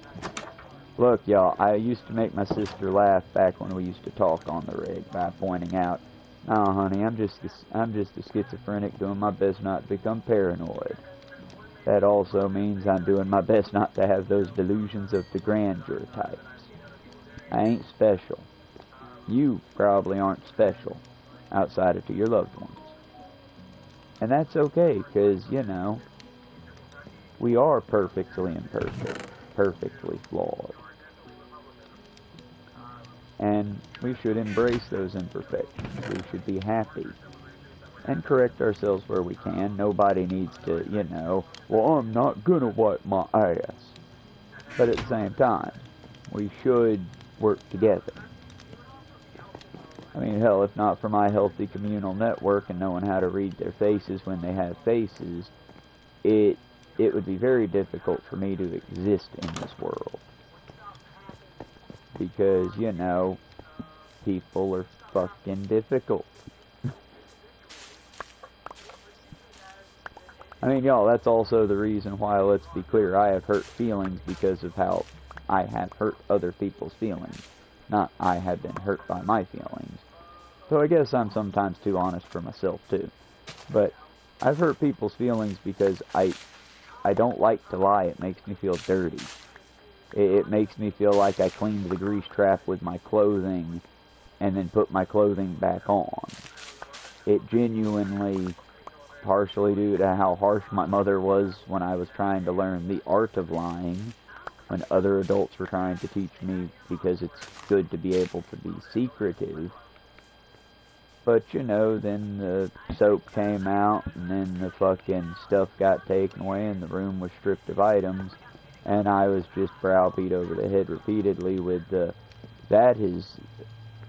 Look, y'all, I used to make my sister laugh back when we used to talk on the rig by pointing out, "Oh, honey, I'm just a schizophrenic doing my best not to become paranoid." That also means I'm doing my best not to have those delusions of the grandeur types. I ain't special. You probably aren't special outside of to your loved ones. And that's okay, because, you know, we are perfectly imperfect, perfectly flawed. And we should embrace those imperfections. We should be happy and correct ourselves where we can. Nobody needs to, you know, well, I'm not gonna wipe my ass. But at the same time, we should work together. I mean, hell, if not for my healthy communal network and knowing how to read their faces when they have faces, it would be very difficult for me to exist in this world. Because, you know, people are fucking difficult. I mean, y'all, that's also the reason why, let's be clear, I have hurt feelings because of how I have hurt other people's feelings. Not I have been hurt by my feelings. So I guess I'm sometimes too honest for myself, too. But I've hurt people's feelings because I don't like to lie. It makes me feel dirty. It makes me feel like I cleaned the grease trap with my clothing and then put my clothing back on. It genuinely, partially due to how harsh my mother was when I was trying to learn the art of lying, when other adults were trying to teach me because it's good to be able to be secretive. But, you know, then the soap came out, and then the fucking stuff got taken away, and the room was stripped of items, and I was just browbeat over the head repeatedly with that is,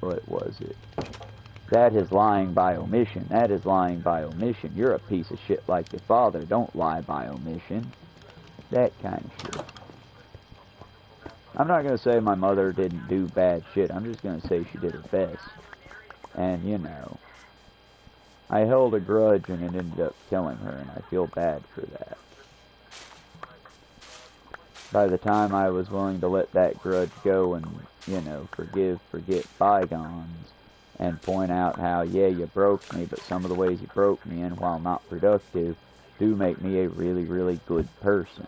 what was it? That is lying by omission. That is lying by omission. You're a piece of shit like your father. Don't lie by omission. That kind of shit. I'm not going to say my mother didn't do bad shit. I'm just going to say she did her best. And, you know, I held a grudge and it ended up killing her, and I feel bad for that. By the time I was willing to let that grudge go and, you know, forget bygones, and point out how, yeah, you broke me, but some of the ways you broke me in, while not productive, do make me a really, really good person.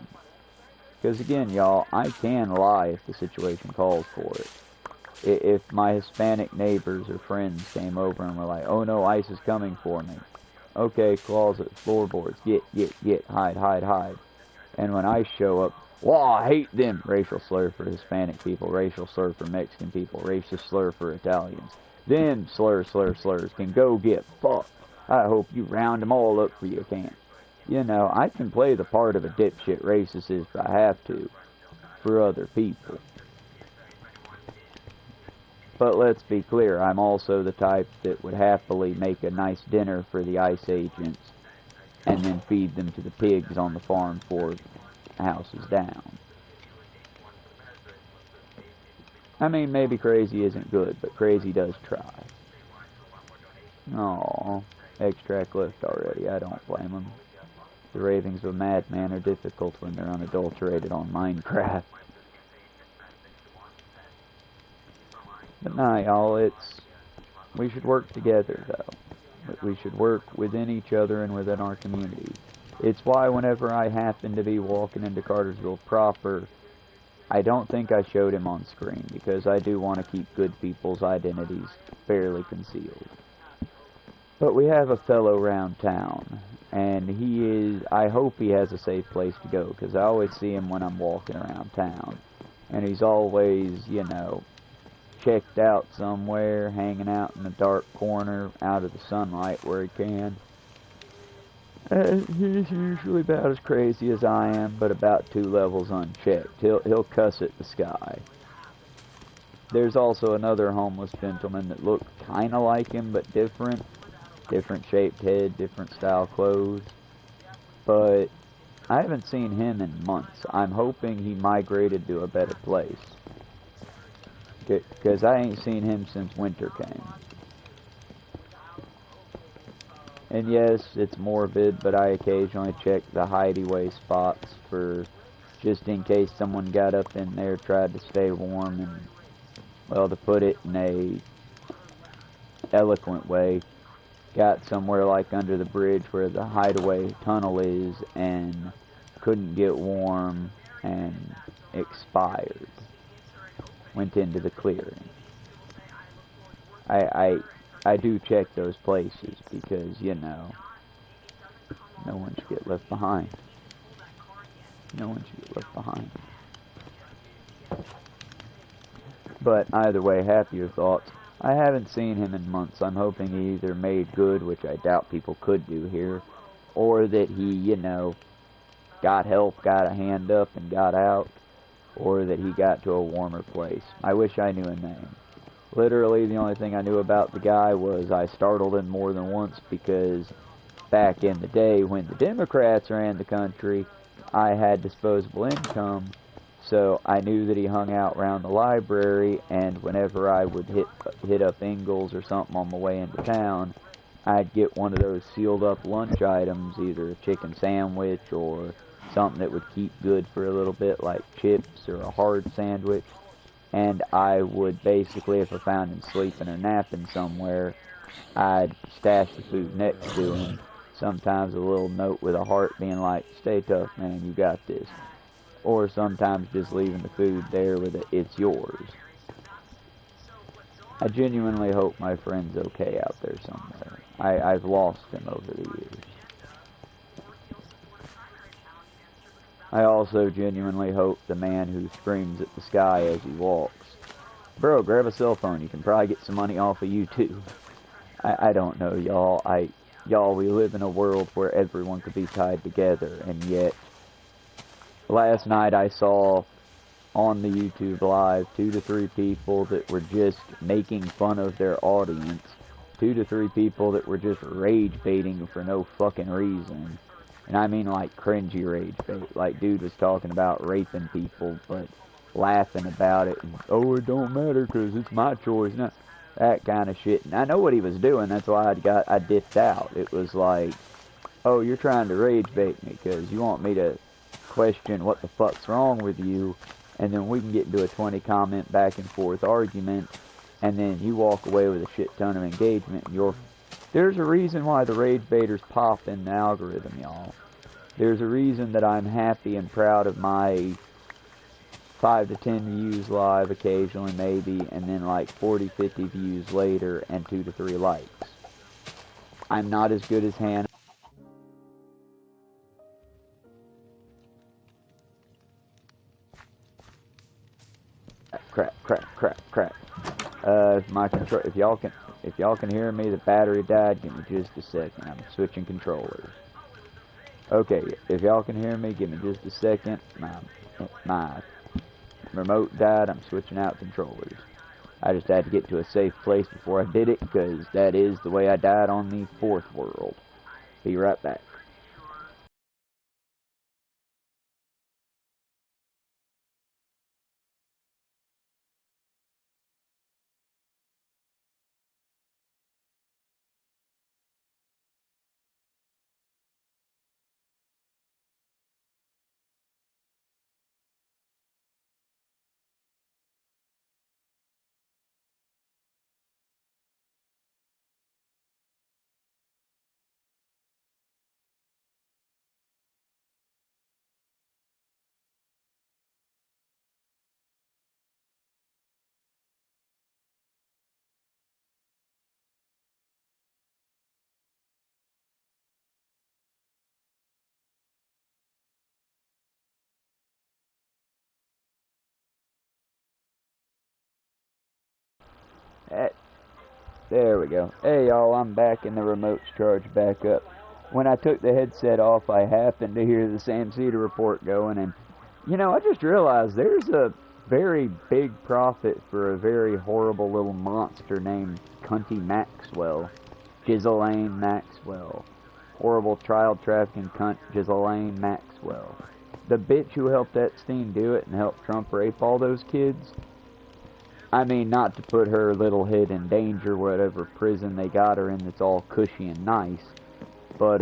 Because again, y'all, I can lie if the situation calls for it. If my Hispanic neighbors or friends came over and were like, oh no, ICE is coming for me. Okay, closet, floorboards, get, hide. And when ICE show up, well, I hate them. Racial slur for Hispanic people, racial slur for Mexican people, racist slur for Italians. Them slurs can go get fucked. I hope you round them all up for you can. You know, I can play the part of a dipshit racist if I have to, for other people. But let's be clear, I'm also the type that would happily make a nice dinner for the ICE agents and then feed them to the pigs on the farm 4 houses down. I mean, maybe crazy isn't good, but crazy does try. Aww, extract left already. I don't blame him. The ravings of a madman are difficult when they're unadulterated on Minecraft. But nah, y'all, we should work together, though. We should work within each other and within our community. It's why whenever I happen to be walking into Cartersville proper, I don't think I showed him on screen, because I do want to keep good people's identities fairly concealed. But we have a fellow around town, and I hope he has a safe place to go, because I always see him when I'm walking around town. And he's always, checked out somewhere, hanging out in a dark corner, out of the sunlight where he can. He's usually about as crazy as I am, but about 2 levels unchecked. He'll cuss at the sky. There's also another homeless gentleman that looked kinda like him, but different. Different shaped head, different style clothes. But I haven't seen him in months. I'm hoping he migrated to a better place, because I ain't seen him since winter came. And yes, it's morbid, but I occasionally check the hideaway spots for just in case someone got up in there, tried to stay warm, and, well, to put it in a eloquent way, got somewhere like under the bridge where the hideaway tunnel is and couldn't get warm and expired. Went into the clearing. I do check those places because, no one should get left behind. No one should get left behind. But either way, happier thoughts. I haven't seen him in months. I'm hoping he either made good, which I doubt people could do here, or that he, got help, got a hand up, and got out, or that he got to a warmer place. I wish I knew a name. Literally, the only thing I knew about the guy was I startled him more than once because back in the day when the Democrats ran the country, I had disposable income, so I knew that he hung out around the library, and whenever I would hit up Ingles or something on my way into town, I'd get one of those sealed up lunch items, either a chicken sandwich or something that would keep good for a little bit, like chips or a hard sandwich. And I would basically, if I found him sleeping or napping somewhere, I'd stash the food next to him. Sometimes a little note with a heart being like, "Stay tough, man, you got this." Or sometimes just leaving the food there with a, "It's yours." I genuinely hope my friend's okay out there somewhere. I've lost him over the years. I also genuinely hope the man who screams at the sky as he walks, "Bro, grab a cell phone, you can probably get some money off of YouTube." I don't know, y'all. Y'all, we live in a world where everyone could be tied together, and yet, last night I saw on the YouTube live 2 to 3 people that were just making fun of their audience, 2 to 3 people that were just rage baiting for no fucking reason. And I mean like cringy rage bait. Like dude was talking about raping people, but laughing about it. "Oh, it don't matter because it's my choice." No, that kind of shit. And I know what he was doing. That's why I dipped out. It was like, "Oh, you're trying to rage bait me because you want me to question what the fuck's wrong with you, and then we can get into a 20 comment back and forth argument, and then you walk away with a shit ton of engagement, and there's a reason why the rage baiters pop in the algorithm, y'all. There's a reason that I'm happy and proud of my 5 to 10 views live occasionally, maybe, and then like 40, 50 views later and 2 to 3 likes. I'm not as good as Hannah. Crap. If y'all can hear me, the battery died. Give me just a second. I'm switching controllers. Okay, if y'all can hear me, give me just a second. My remote died. I'm switching out controllers. I just had to get to a safe place before I did it, because that is the way I died on the 4th world. Be right back. Eh, there we go. Hey y'all, I'm back and the remote's charged back up. When I took the headset off, I happened to hear the Sam Cedar report going, and you know, I just realized there's a very big profit for a very horrible little monster named Cunty Maxwell. Ghislaine Maxwell. Horrible child trafficking cunt Ghislaine Maxwell. The bitch who helped Epstein do it and helped Trump rape all those kids. I mean, not to put her little head in danger, whatever prison they got her in that's all cushy and nice. But,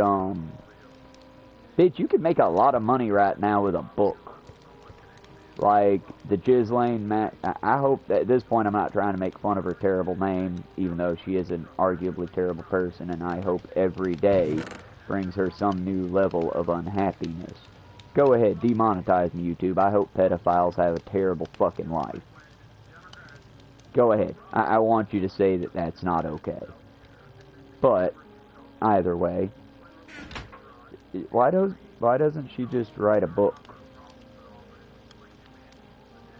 bitch, you could make a lot of money right now with a book. Like, the Ghislaine Mac... I hope that at this point I'm not trying to make fun of her terrible name, even though she is an arguably terrible person, and I hope every day brings her some new level of unhappiness. Go ahead, demonetize me, YouTube. I hope pedophiles have a terrible fucking life. Go ahead. I want you to say that that's not okay. But, either way, why doesn't she just write a book?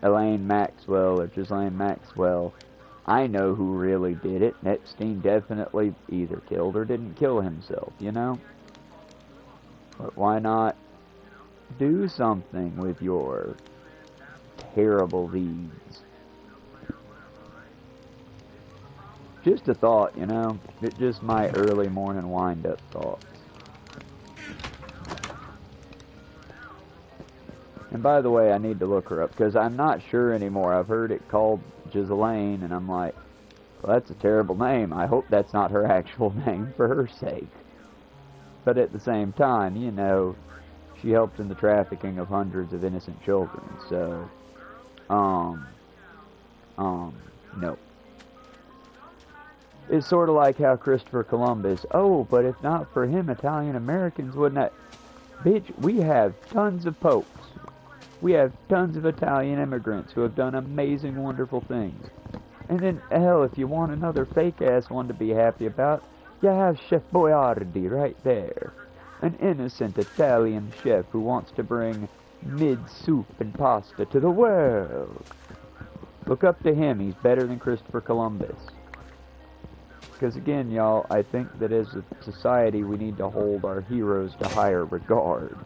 Elaine Maxwell or Ghislaine Maxwell. I know who really did it. Epstein definitely either killed or didn't kill himself, you know? But why not do something with your terrible deeds? Just a thought, you know? It's just my early morning wind-up thoughts. And by the way, I need to look her up, because I'm not sure anymore. I've heard it called Ghislaine, and I'm like, well, that's a terrible name. I hope that's not her actual name for her sake. But at the same time, you know, she helped in the trafficking of hundreds of innocent children, so, no. It's sort of like how Christopher Columbus, oh, but if not for him, Italian Americans wouldn't have... Bitch, we have tons of popes. We have tons of Italian immigrants who have done amazing, wonderful things. And then, hell, if you want another fake-ass one to be happy about, you have Chef Boyardi right there. An innocent Italian chef who wants to bring mid-soup and pasta to the world. Look up to him. He's better than Christopher Columbus. Because again, y'all, I think that as a society, we need to hold our heroes to higher regard.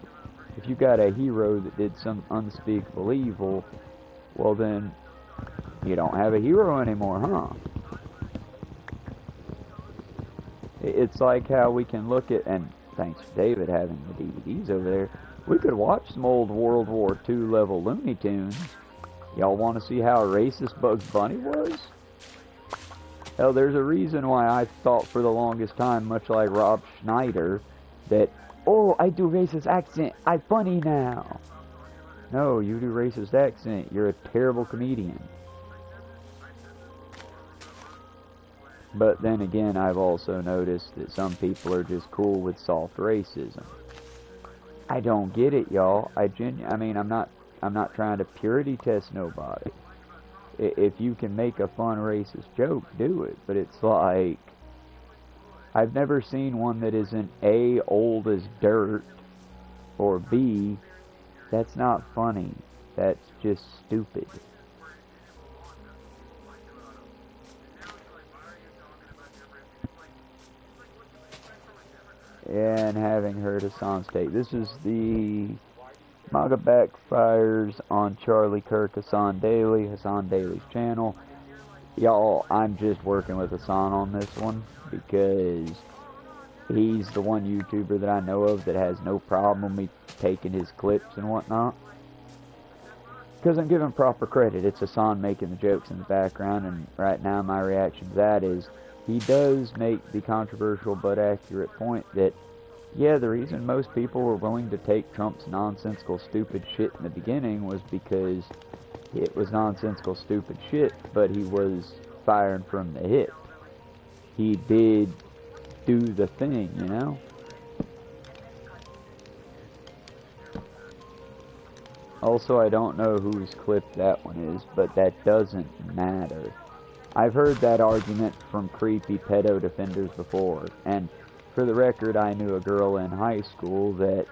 If you got a hero that did some unspeakable evil, well then, you don't have a hero anymore, huh? It's like how we can look at, and thanks to David having the DVDs over there, we could watch some old World War II level Looney Tunes. Y'all want to see how racist Bugs Bunny was? Hell, there's a reason why I thought for the longest time, much like Rob Schneider, that, oh, I do racist accent, I'm funny now. No, you do racist accent, you're a terrible comedian. But then again, I've also noticed that some people are just cool with soft racism. I don't get it, y'all. I mean, I'm not trying to purity test nobody. If you can make a fun racist joke, do it. But it's like, I've never seen one that isn't A, old as dirt, or B, that's not funny. That's just stupid. And having heard Hassan state, this is the MAGA Backfires on Charlie Kirk, Hassan Daly's channel. Y'all, I'm just working with Hassan on this one because he's the one YouTuber that I know of that has no problem with me taking his clips and whatnot. Because I'm giving proper credit. It's Hassan making the jokes in the background, and right now my reaction to that is he does make the controversial but accurate point that, yeah, the reason most people were willing to take Trump's nonsensical, stupid shit in the beginning was because it was nonsensical, stupid shit, but he was firing from the hip. He did do the thing, you know? Also, I don't know whose clip that one is, but that doesn't matter. I've heard that argument from creepy pedo defenders before, and for the record, I knew a girl in high school that,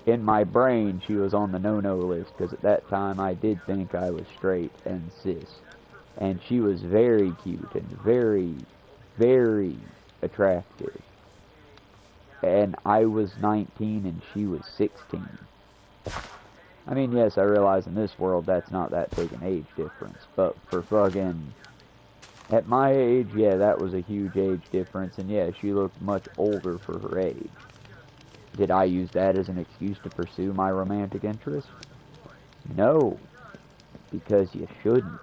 in my brain, she was on the no-no list, because at that time I did think I was straight and cis. And she was very cute and very, very attractive. And I was 19 and she was 16. I mean, yes, I realize in this world that's not that big an age difference, but for fucking... At my age, yeah, that was a huge age difference, and yeah, she looked much older for her age. Did I use that as an excuse to pursue my romantic interest? No, because you shouldn't.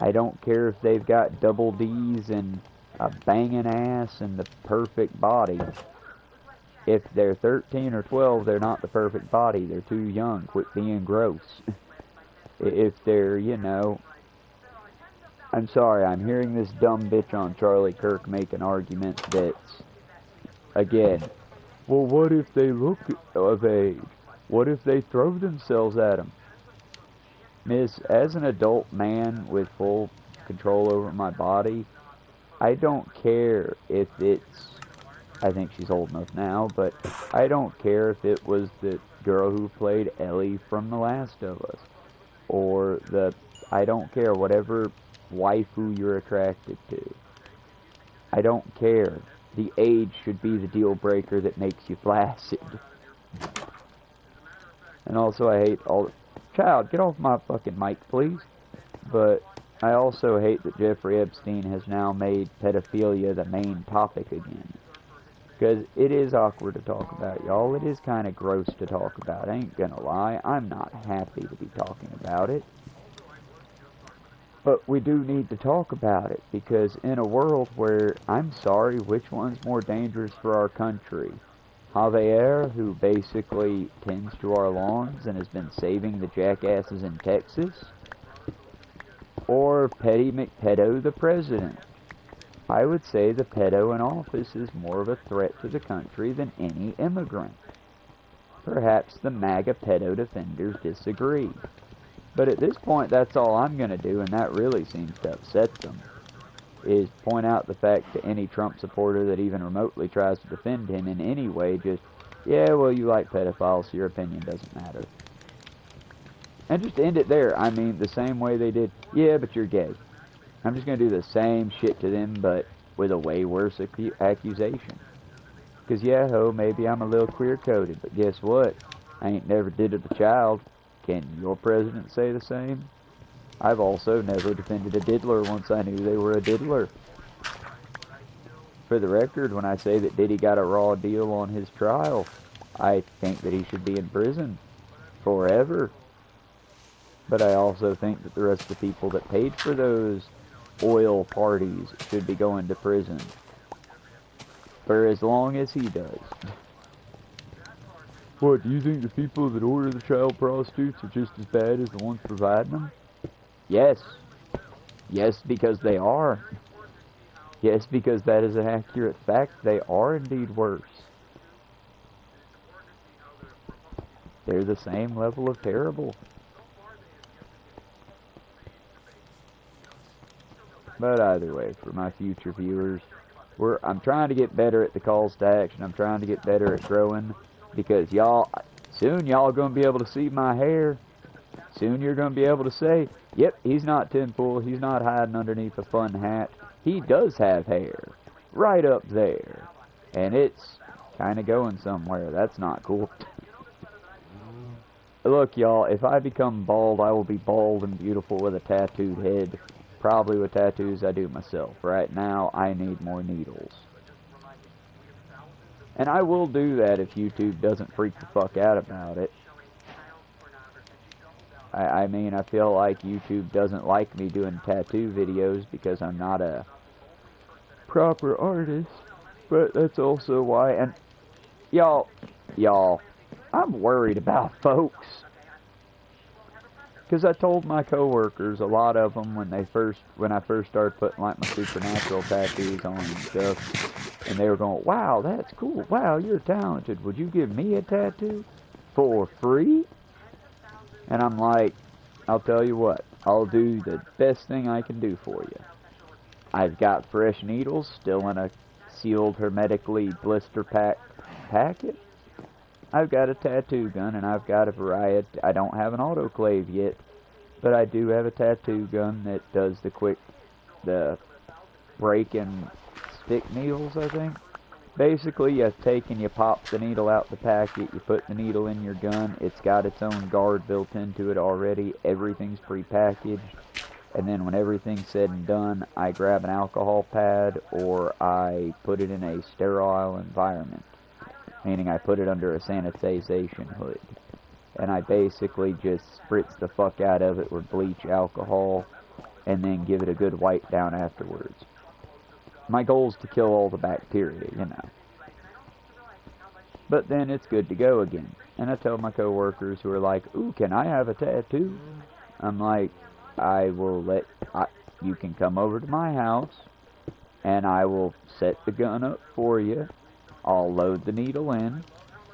I don't care if they've got double D's and a banging ass and the perfect body. If they're 13 or 12, they're not the perfect body. They're too young. Quit being gross. If they're, you know... I'm sorry, I'm hearing this dumb bitch on Charlie Kirk make an argument that's, again, well, what if they look of age? What if they throw themselves at him? Miss, as an adult man with full control over my body, I don't care if it's, I think she's old enough now, but I don't care if it was the girl who played Ellie from The Last of Us, or I don't care, whatever waifu you're attracted to. I don't care. The age should be the deal breaker that makes you flaccid. And also I hate all... Child, get off my fucking mic, please. But I also hate that Jeffrey Epstein has now made pedophilia the main topic again. Because it is awkward to talk about, y'all. It is kind of gross to talk about. I ain't gonna lie. I'm not happy to be talking about it. But we do need to talk about it, because in a world where, I'm sorry, which one's more dangerous for our country? Javier, who basically tends to our lawns and has been saving the jackasses in Texas? Or Petty McPedo the President? I would say the pedo in office is more of a threat to the country than any immigrant. Perhaps the MAGA pedo defenders disagree. But at this point, that's all I'm going to do, and that really seems to upset them, is point out the fact to any Trump supporter that even remotely tries to defend him in any way, just, yeah, well, you like pedophiles, so your opinion doesn't matter. And just end it there. I mean, the same way they did, yeah, but you're gay. I'm just going to do the same shit to them, but with a way worse accusation. Because, yeah, ho, maybe I'm a little queer-coded, but guess what? I ain't never did it to a child. Can your president say the same? I've also never defended a diddler once I knew they were a diddler. For the record, when I say that Diddy got a raw deal on his trial, I think that he should be in prison forever. But I also think that the rest of the people that paid for those oil parties should be going to prison for as long as he does. What, do you think the people that order the child prostitutes are just as bad as the ones providing them? Yes. Yes, because they are. Yes, because that is an accurate fact. They are indeed worse. They're the same level of terrible. But either way, for my future viewers, I'm trying to get better at the calls to action. I'm trying to get better at growing. Because soon y'all gonna be able to see my hair. Soon you're gonna be able to say, yep, he's not tinfoil, he's not hiding underneath a fun hat. He does have hair. Right up there. And it's kinda going somewhere. That's not cool. Look, y'all, if I become bald, I will be bald and beautiful with a tattooed head. Probably with tattoos I do myself. Right now, I need more needles. And I will do that if YouTube doesn't freak the fuck out about it. I mean, I feel like YouTube doesn't like me doing tattoo videos because I'm not a proper artist. But that's also why. And y'all, I'm worried about folks. Because I told my coworkers, a lot of them, when I first started putting like my supernatural tattoos on and stuff, and they were going, wow, that's cool, wow, you're talented, would you give me a tattoo for free? And I'm like, I'll tell you what, I'll do the best thing I can do for you. I've got fresh needles, still in a sealed, hermetically blister packet. I've got a tattoo gun, and I've got a variety. I don't have an autoclave yet, But I do have a tattoo gun that does the break and stick needles, I think. Basically, you take and you pop the needle out the packet, you put the needle in your gun, it's got its own guard built into it already, everything's pre-packaged, and then when everything's said and done, I grab an alcohol pad or I put it in a sterile environment, meaning I put it under a sanitization hood, and I basically just spritz the fuck out of it with bleach alcohol, and then give it a good wipe down afterwards. My goal is to kill all the bacteria, you know. But then it's good to go again. And I tell my coworkers who are like, ooh, can I have a tattoo? I'm like, you can come over to my house, and I will set the gun up for you. I'll load the needle in.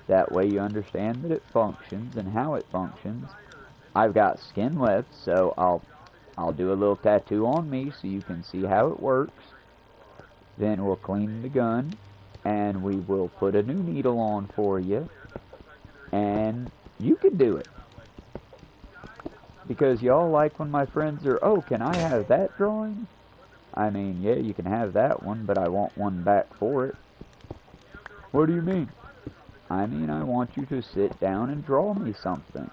That way you understand that it functions and how it functions. I've got skin left, so I'll do a little tattoo on me so you can see how it works. Then we'll clean the gun, and we will put a new needle on for you, and you can do it. Because y'all like when my friends are, oh, can I have that drawing? I mean, yeah, you can have that one, but I want one back for it. What do you mean? I mean, I want you to sit down and draw me something.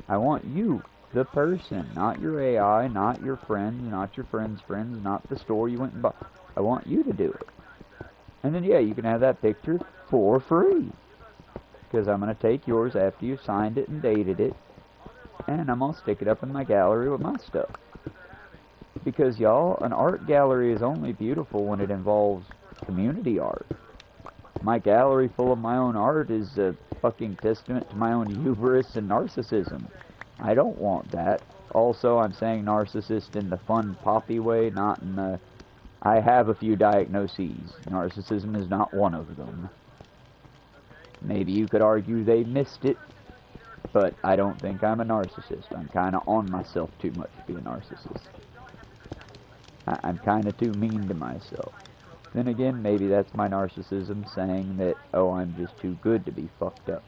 I want you, the person, not your AI, not your friends, not your friends' friends, not the store you went and bought. I want you to do it. And then, yeah, you can have that picture for free. Because I'm going to take yours after you signed it and dated it, and I'm going to stick it up in my gallery with my stuff. Because, y'all, an art gallery is only beautiful when it involves community art. My gallery full of my own art is a fucking testament to my own hubris and narcissism. I don't want that. Also, I'm saying narcissist in the fun, poppy way, not in the... I have a few diagnoses. Narcissism is not one of them. Maybe you could argue they missed it, but I don't think I'm a narcissist. I'm kind of on myself too much to be a narcissist. I'm kind of too mean to myself. Then again, maybe that's my narcissism saying that, oh, I'm just too good to be fucked up.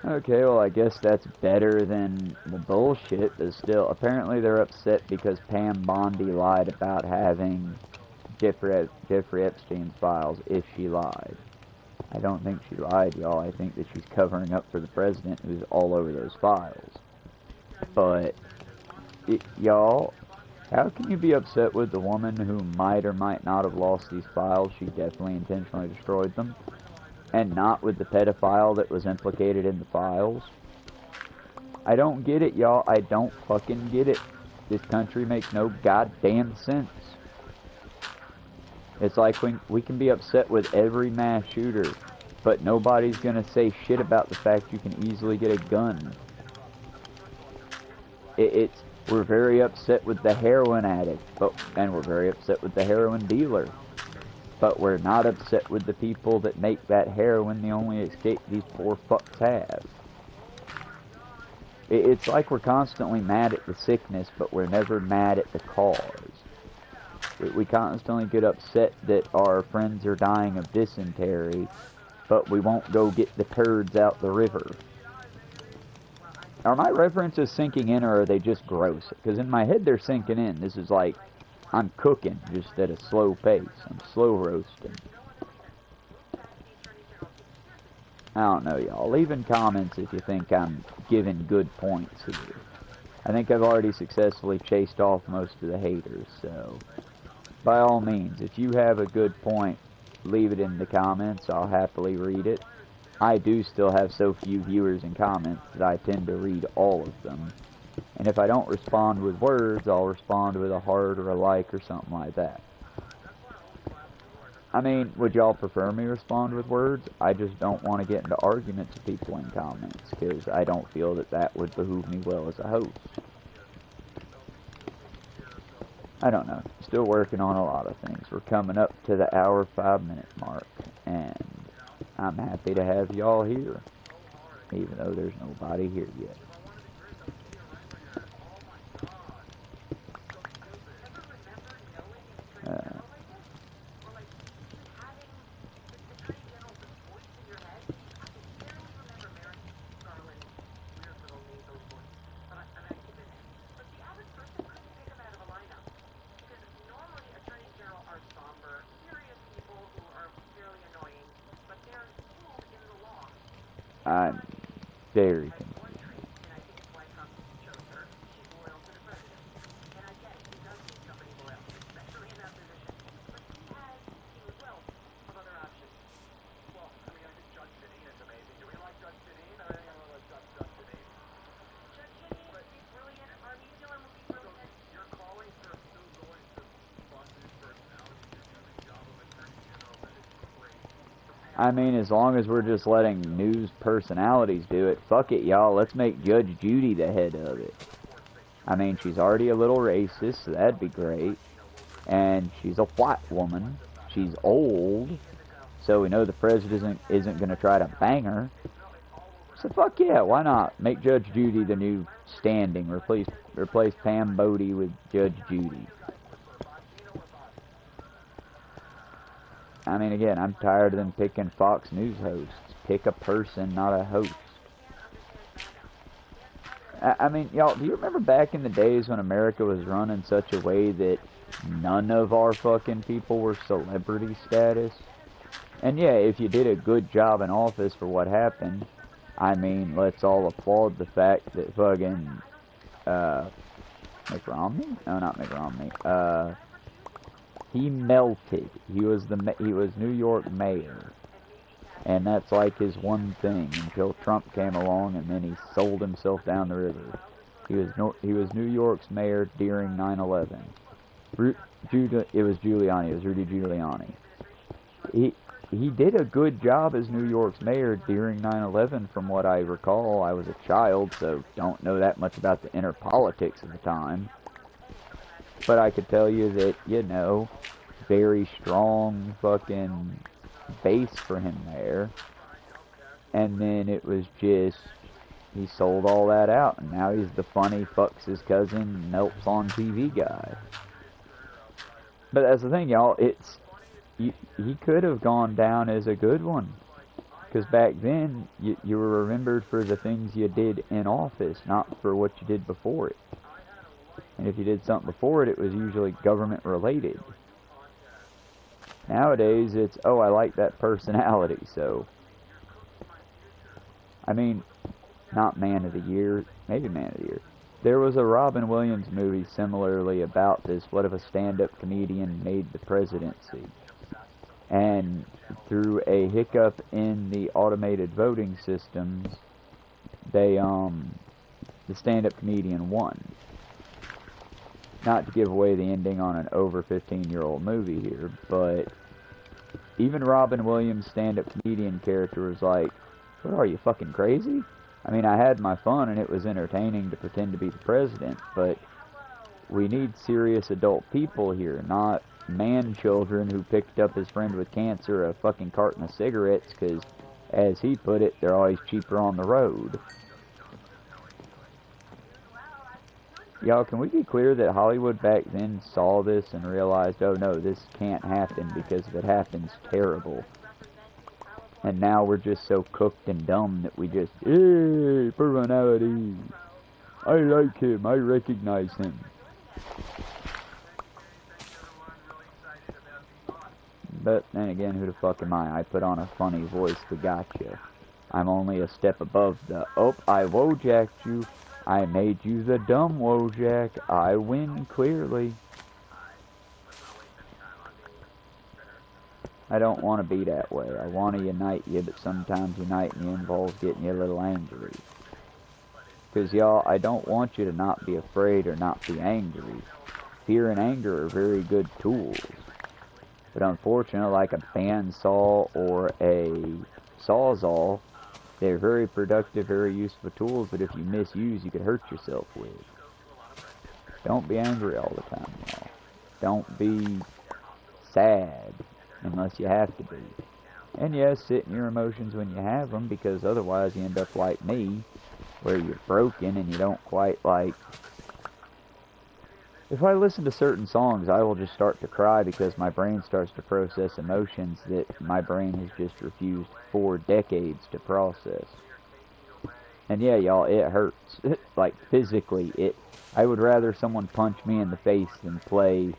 Okay, well, I guess that's better than the bullshit, but still, apparently they're upset because Pam Bondi lied about having Jeffrey Epstein's files if she lied. I don't think she lied, y'all. I think that she's covering up for the president who's all over those files. But, y'all, how can you be upset with the woman who might or might not have lost these files? She definitely intentionally destroyed them. And not with the pedophile that was implicated in the files. I don't get it, y'all. I don't fucking get it. This country makes no goddamn sense. It's like we can be upset with every mass shooter, but nobody's gonna say shit about the fact you can easily get a gun. We're very upset with the heroin addict, and we're very upset with the heroin dealer. But we're not upset with the people that make that heroin the only escape these poor fucks have. It's like we're constantly mad at the sickness, but we're never mad at the cause. We constantly get upset that our friends are dying of dysentery, but we won't go get the turds out the river. Are my references sinking in, or are they just gross? Because in my head they're sinking in. This is like, I'm cooking, just at a slow pace. I'm slow roasting. I don't know, y'all. Leave in comments if you think I'm giving good points here. I think I've already successfully chased off most of the haters, so... By all means, if you have a good point, leave it in the comments. I'll happily read it. I do still have so few viewers and comments that I tend to read all of them. And if I don't respond with words, I'll respond with a heart or a like or something like that. I mean, would y'all prefer me respond with words? I just don't want to get into arguments with people in comments, because I don't feel that that would behoove me well as a host. I don't know. Still working on a lot of things. We're coming up to the hour 5-minute mark, and I'm happy to have y'all here, even though there's nobody here yet. I'm very confused. I mean, as long as we're just letting news personalities do it, fuck it, y'all. Let's make Judge Judy the head of it. I mean, she's already a little racist, so that'd be great. And she's a white woman. She's old, so we know the president isn't going to try to bang her. So fuck yeah, why not? Make Judge Judy the new standing. Replace Pam Bodie with Judge Judy. I mean, again, I'm tired of them picking Fox News hosts. Pick a person, not a host. I mean, y'all, do you remember back in the days when America was run in such a way that none of our fucking people were celebrity status? And yeah, if you did a good job in office for what happened, I mean, let's all applaud the fact that fucking, Mitt Romney? No, not Mitt Romney. He melted. He was New York mayor, and that's like his one thing until Trump came along, and then he sold himself down the river. He was New York's mayor during 9/11. It was Giuliani. It was Rudy Giuliani. He did a good job as New York's mayor during 9/11, from what I recall. I was a child, so don't know that much about the inner politics of the time. But I could tell you that, you know, very strong fucking base for him there. And then it was just, he sold all that out, and now he's the funny fucks his cousin, melts on TV guy. But that's the thing, y'all, he could have gone down as a good one. Because back then, you were remembered for the things you did in office, not for what you did before it. And if you did something before it, it was usually government related. Nowadays, it's, oh, I like that personality, so. I mean, not Man of the Year, maybe Man of the Year. There was a Robin Williams movie similarly about this. What if a stand-up comedian made the presidency? And through a hiccup in the automated voting systems, the stand-up comedian won. Not to give away the ending on an over 15-year-old movie here, but even Robin Williams' stand-up comedian character was like, what are you, fucking crazy? I mean, I had my fun and it was entertaining to pretend to be the president, but we need serious adult people here, not man-children who picked up his friend with cancer a fucking carton of cigarettes because, as he put it, they're always cheaper on the road. Y'all, can we be clear that Hollywood back then saw this and realized, oh no, this can't happen because if it happens, terrible. And now we're just so cooked and dumb that we just, hey, personality. I like him, I recognize him. But then again, who the fuck am I? I put on a funny voice to gotcha. I'm only a step above the, oh, I wojacked you. I made you the dumb Wojak. I win clearly. I don't want to be that way. I want to unite you, but sometimes uniting you involves getting you a little angry. Because, y'all, I don't want you to not be afraid or not be angry. Fear and anger are very good tools. But unfortunately, like a bandsaw or a sawzall, they're very productive, very useful tools that if you misuse, you could hurt yourself with. Don't be angry all the time, y'all. Don't be sad unless you have to be. And yes, sit in your emotions when you have them, because otherwise you end up like me, where you're broken and you don't quite like... If I listen to certain songs, I will just start to cry because my brain starts to process emotions that my brain has just refused for decades to process. And yeah, y'all, it hurts. Like, physically, I would rather someone punch me in the face than play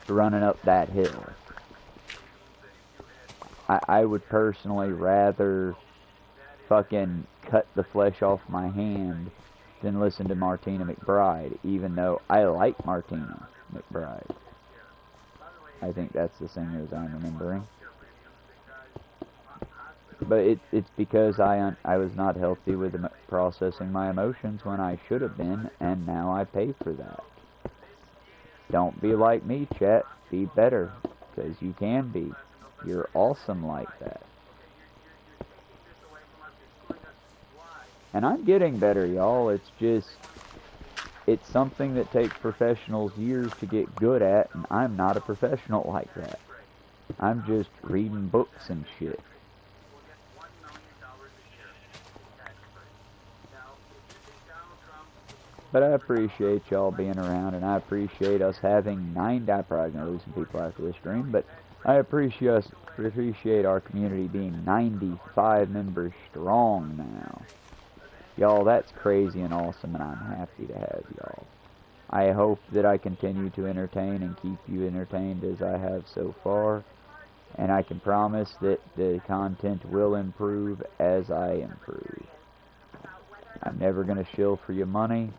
Running Up That Hill. I would personally rather fucking cut the flesh off my hand than listen to Martina McBride, even though I like Martina McBride. I think that's the singers I'm remembering. But it's because I was not healthy with processing my emotions when I should have been, and now I pay for that. Don't be like me, chat. Be better, because you can be. You're awesome like that. And I'm getting better, y'all. It's just, it's something that takes professionals years to get good at, and I'm not a professional like that. I'm just reading books and shit. But I appreciate y'all being around, and I appreciate us having 90. I'm probably going to lose some people after this stream, but I appreciate our community being 95 members strong now. Y'all, that's crazy and awesome, and I'm happy to have y'all. I hope that I continue to entertain and keep you entertained as I have so far, and I can promise that the content will improve as I improve. I'm never going to shill for your money.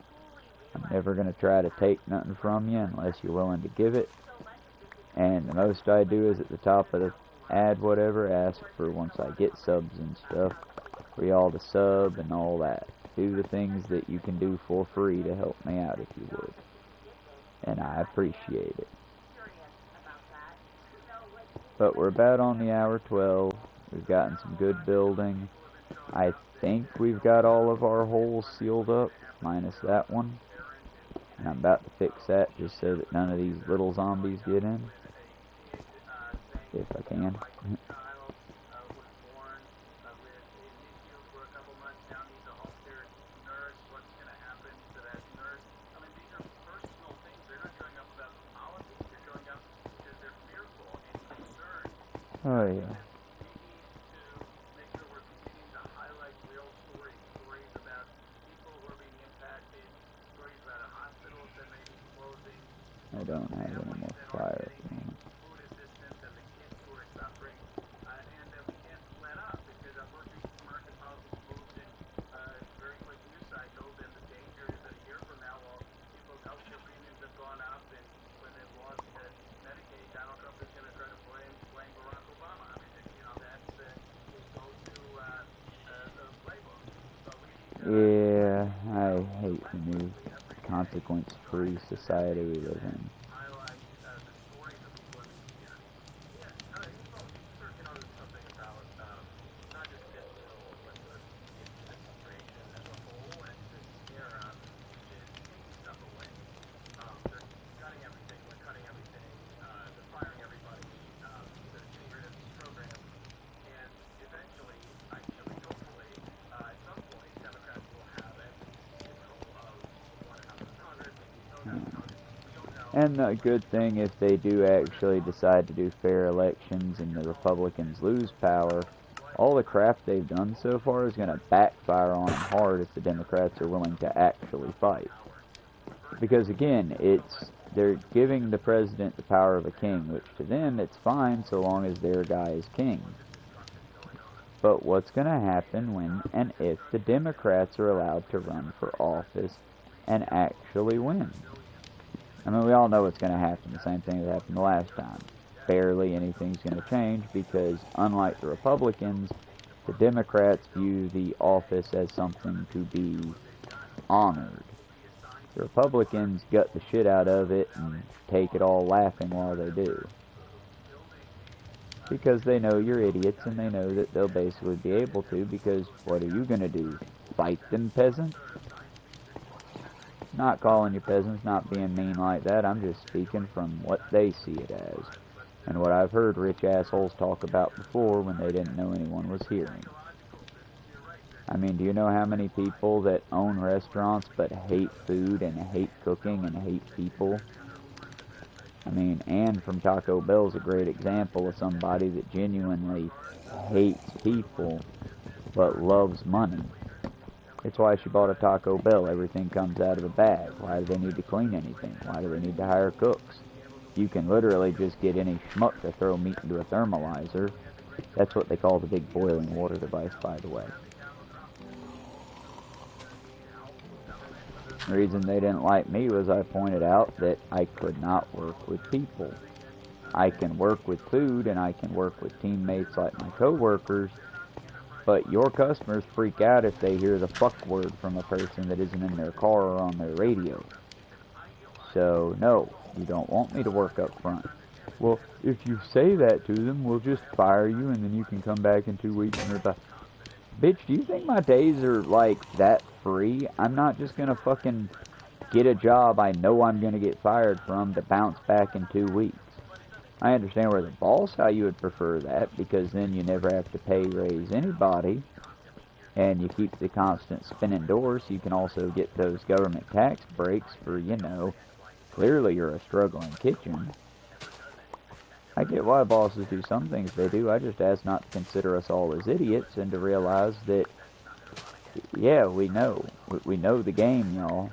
I'm never going to try to take nothing from you unless you're willing to give it. And the most I do is at the top of the ad, whatever, ask for, once I get subs and stuff, for y'all to sub and all that. Do the things that you can do for free to help me out if you would. And I appreciate it. But we're about on the hour 12. We've gotten some good building. I think we've got all of our holes sealed up, minus that one. And I'm about to fix that just so that none of these little zombies get in. If I can. Oh yeah. I don't have any more fire at the moment. Yeah, I hate the new consequence-free society we live in. And a good thing, if they do actually decide to do fair elections and the Republicans lose power, all the crap they've done so far is going to backfire on them hard if the Democrats are willing to actually fight. Because again, they're giving the president the power of a king, which to them it's fine so long as their guy is king. But what's going to happen when and if the Democrats are allowed to run for office and actually win? I mean, we all know what's going to happen. The same thing that happened the last time. Barely anything's going to change because, unlike the Republicans, the Democrats view the office as something to be honored. The Republicans gut the shit out of it and take it all laughing while they do. Because they know you're idiots and they know that they'll basically be able to, because what are you going to do? Fight them peasants? Not calling you peasants, not being mean like that. I'm just speaking from what they see it as. And what I've heard rich assholes talk about before when they didn't know anyone was hearing. I mean, do you know how many people that own restaurants but hate food and hate cooking and hate people? I mean, Ann from Taco Bell is a great example of somebody that genuinely hates people but loves money. It's why she bought a Taco Bell. Everything comes out of a bag. Why do they need to clean anything? Why do they need to hire cooks? You can literally just get any schmuck to throw meat into a thermalizer. That's what they call the big boiling water device, by the way. The reason they didn't like me was I pointed out that I could not work with people. I can work with food and I can work with teammates like my coworkers, but your customers freak out if they hear the fuck word from a person that isn't in their car or on their radio. So, no, you don't want me to work up front. Well, if you say that to them, we'll just fire you and then you can come back in 2 weeks and reply. Bitch, do you think my days are, like, that free? I'm not just gonna fucking get a job I know I'm gonna get fired from to bounce back in 2 weeks. I understand where the boss how you would prefer that, because then you never have to pay raise anybody, and you keep the constant spinning doors, so you can also get those government tax breaks for, you know, clearly you're a struggling kitchen. I get why bosses do some things they do. I just ask not to consider us all as idiots and to realize that, yeah, we know. We know the game, y'all.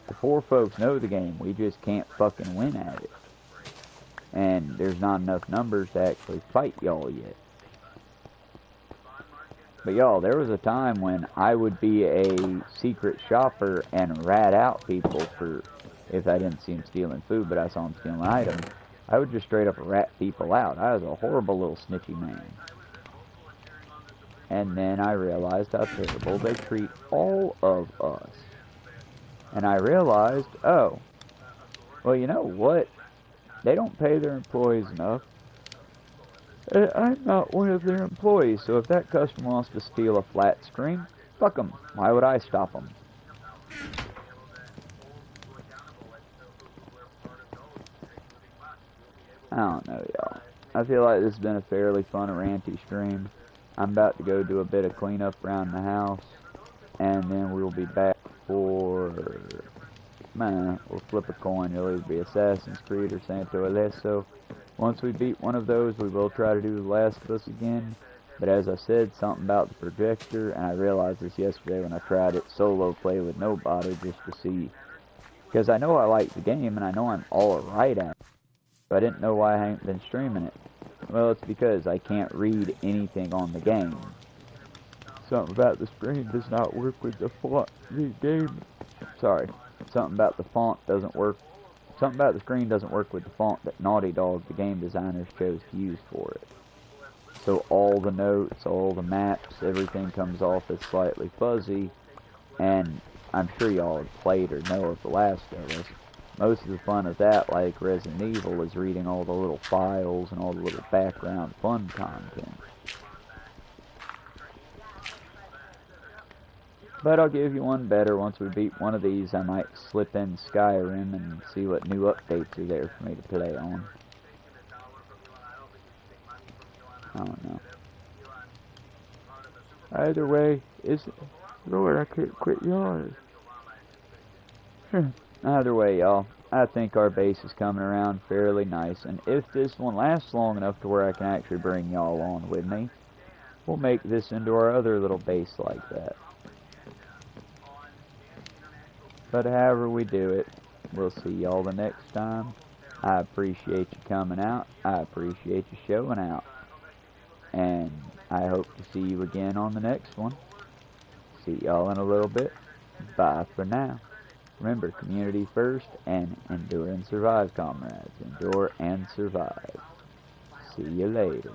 The poor folks know the game. We just can't fucking win at it. And there's not enough numbers to actually fight y'all yet. But y'all, there was a time when I would be a secret shopper and rat out people for, if I didn't see them stealing food, but I saw them stealing items. I would just straight up rat people out. I was a horrible little snitchy man. And then I realized how terrible they treat all of us. And I realized, oh, well, you know what? They don't pay their employees enough. I'm not one of their employees, so if that customer wants to steal a flat screen, fuck them. Why would I stop them? I don't know, y'all. I feel like this has been a fairly fun, ranty stream. I'm about to go do a bit of cleanup around the house, and then we'll be back for, man, we'll flip a coin. It'll either be Assassin's Creed or Santo Ileso. Once we beat one of those, we will try to do The Last of Us again. But as I said, something about the projector, and I realized this yesterday when I tried it solo play with nobody just to see. Because I know I like the game, and I know I'm alright at it. But I didn't know why I haven't been streaming it. Well, it's because I can't read anything on the game. Something about the screen does not work with the font. The game, sorry. Something about the font doesn't work. Something about the screen doesn't work with the font that Naughty Dog, the game designers, chose to use for it. So all the notes, all the maps, everything comes off as slightly fuzzy. And I'm sure y'all have played or know of The Last of Us. Most of the fun of that, like Resident Evil, is reading all the little files and all the little background fun content. But I'll give you one better. Once we beat one of these, I might slip in Skyrim and see what new updates are there for me to play on. I don't know. Either way, Lord, I couldn't quit yawning. Either way, y'all, I think our base is coming around fairly nice, and if this one lasts long enough to where I can actually bring y'all on with me, we'll make this into our other little base like that. But however we do it, we'll see y'all the next time. I appreciate you coming out. I appreciate you showing out. And I hope to see you again on the next one. See y'all in a little bit. Bye for now. Remember, community first, and endure and survive, comrades. Endure and survive. See you later.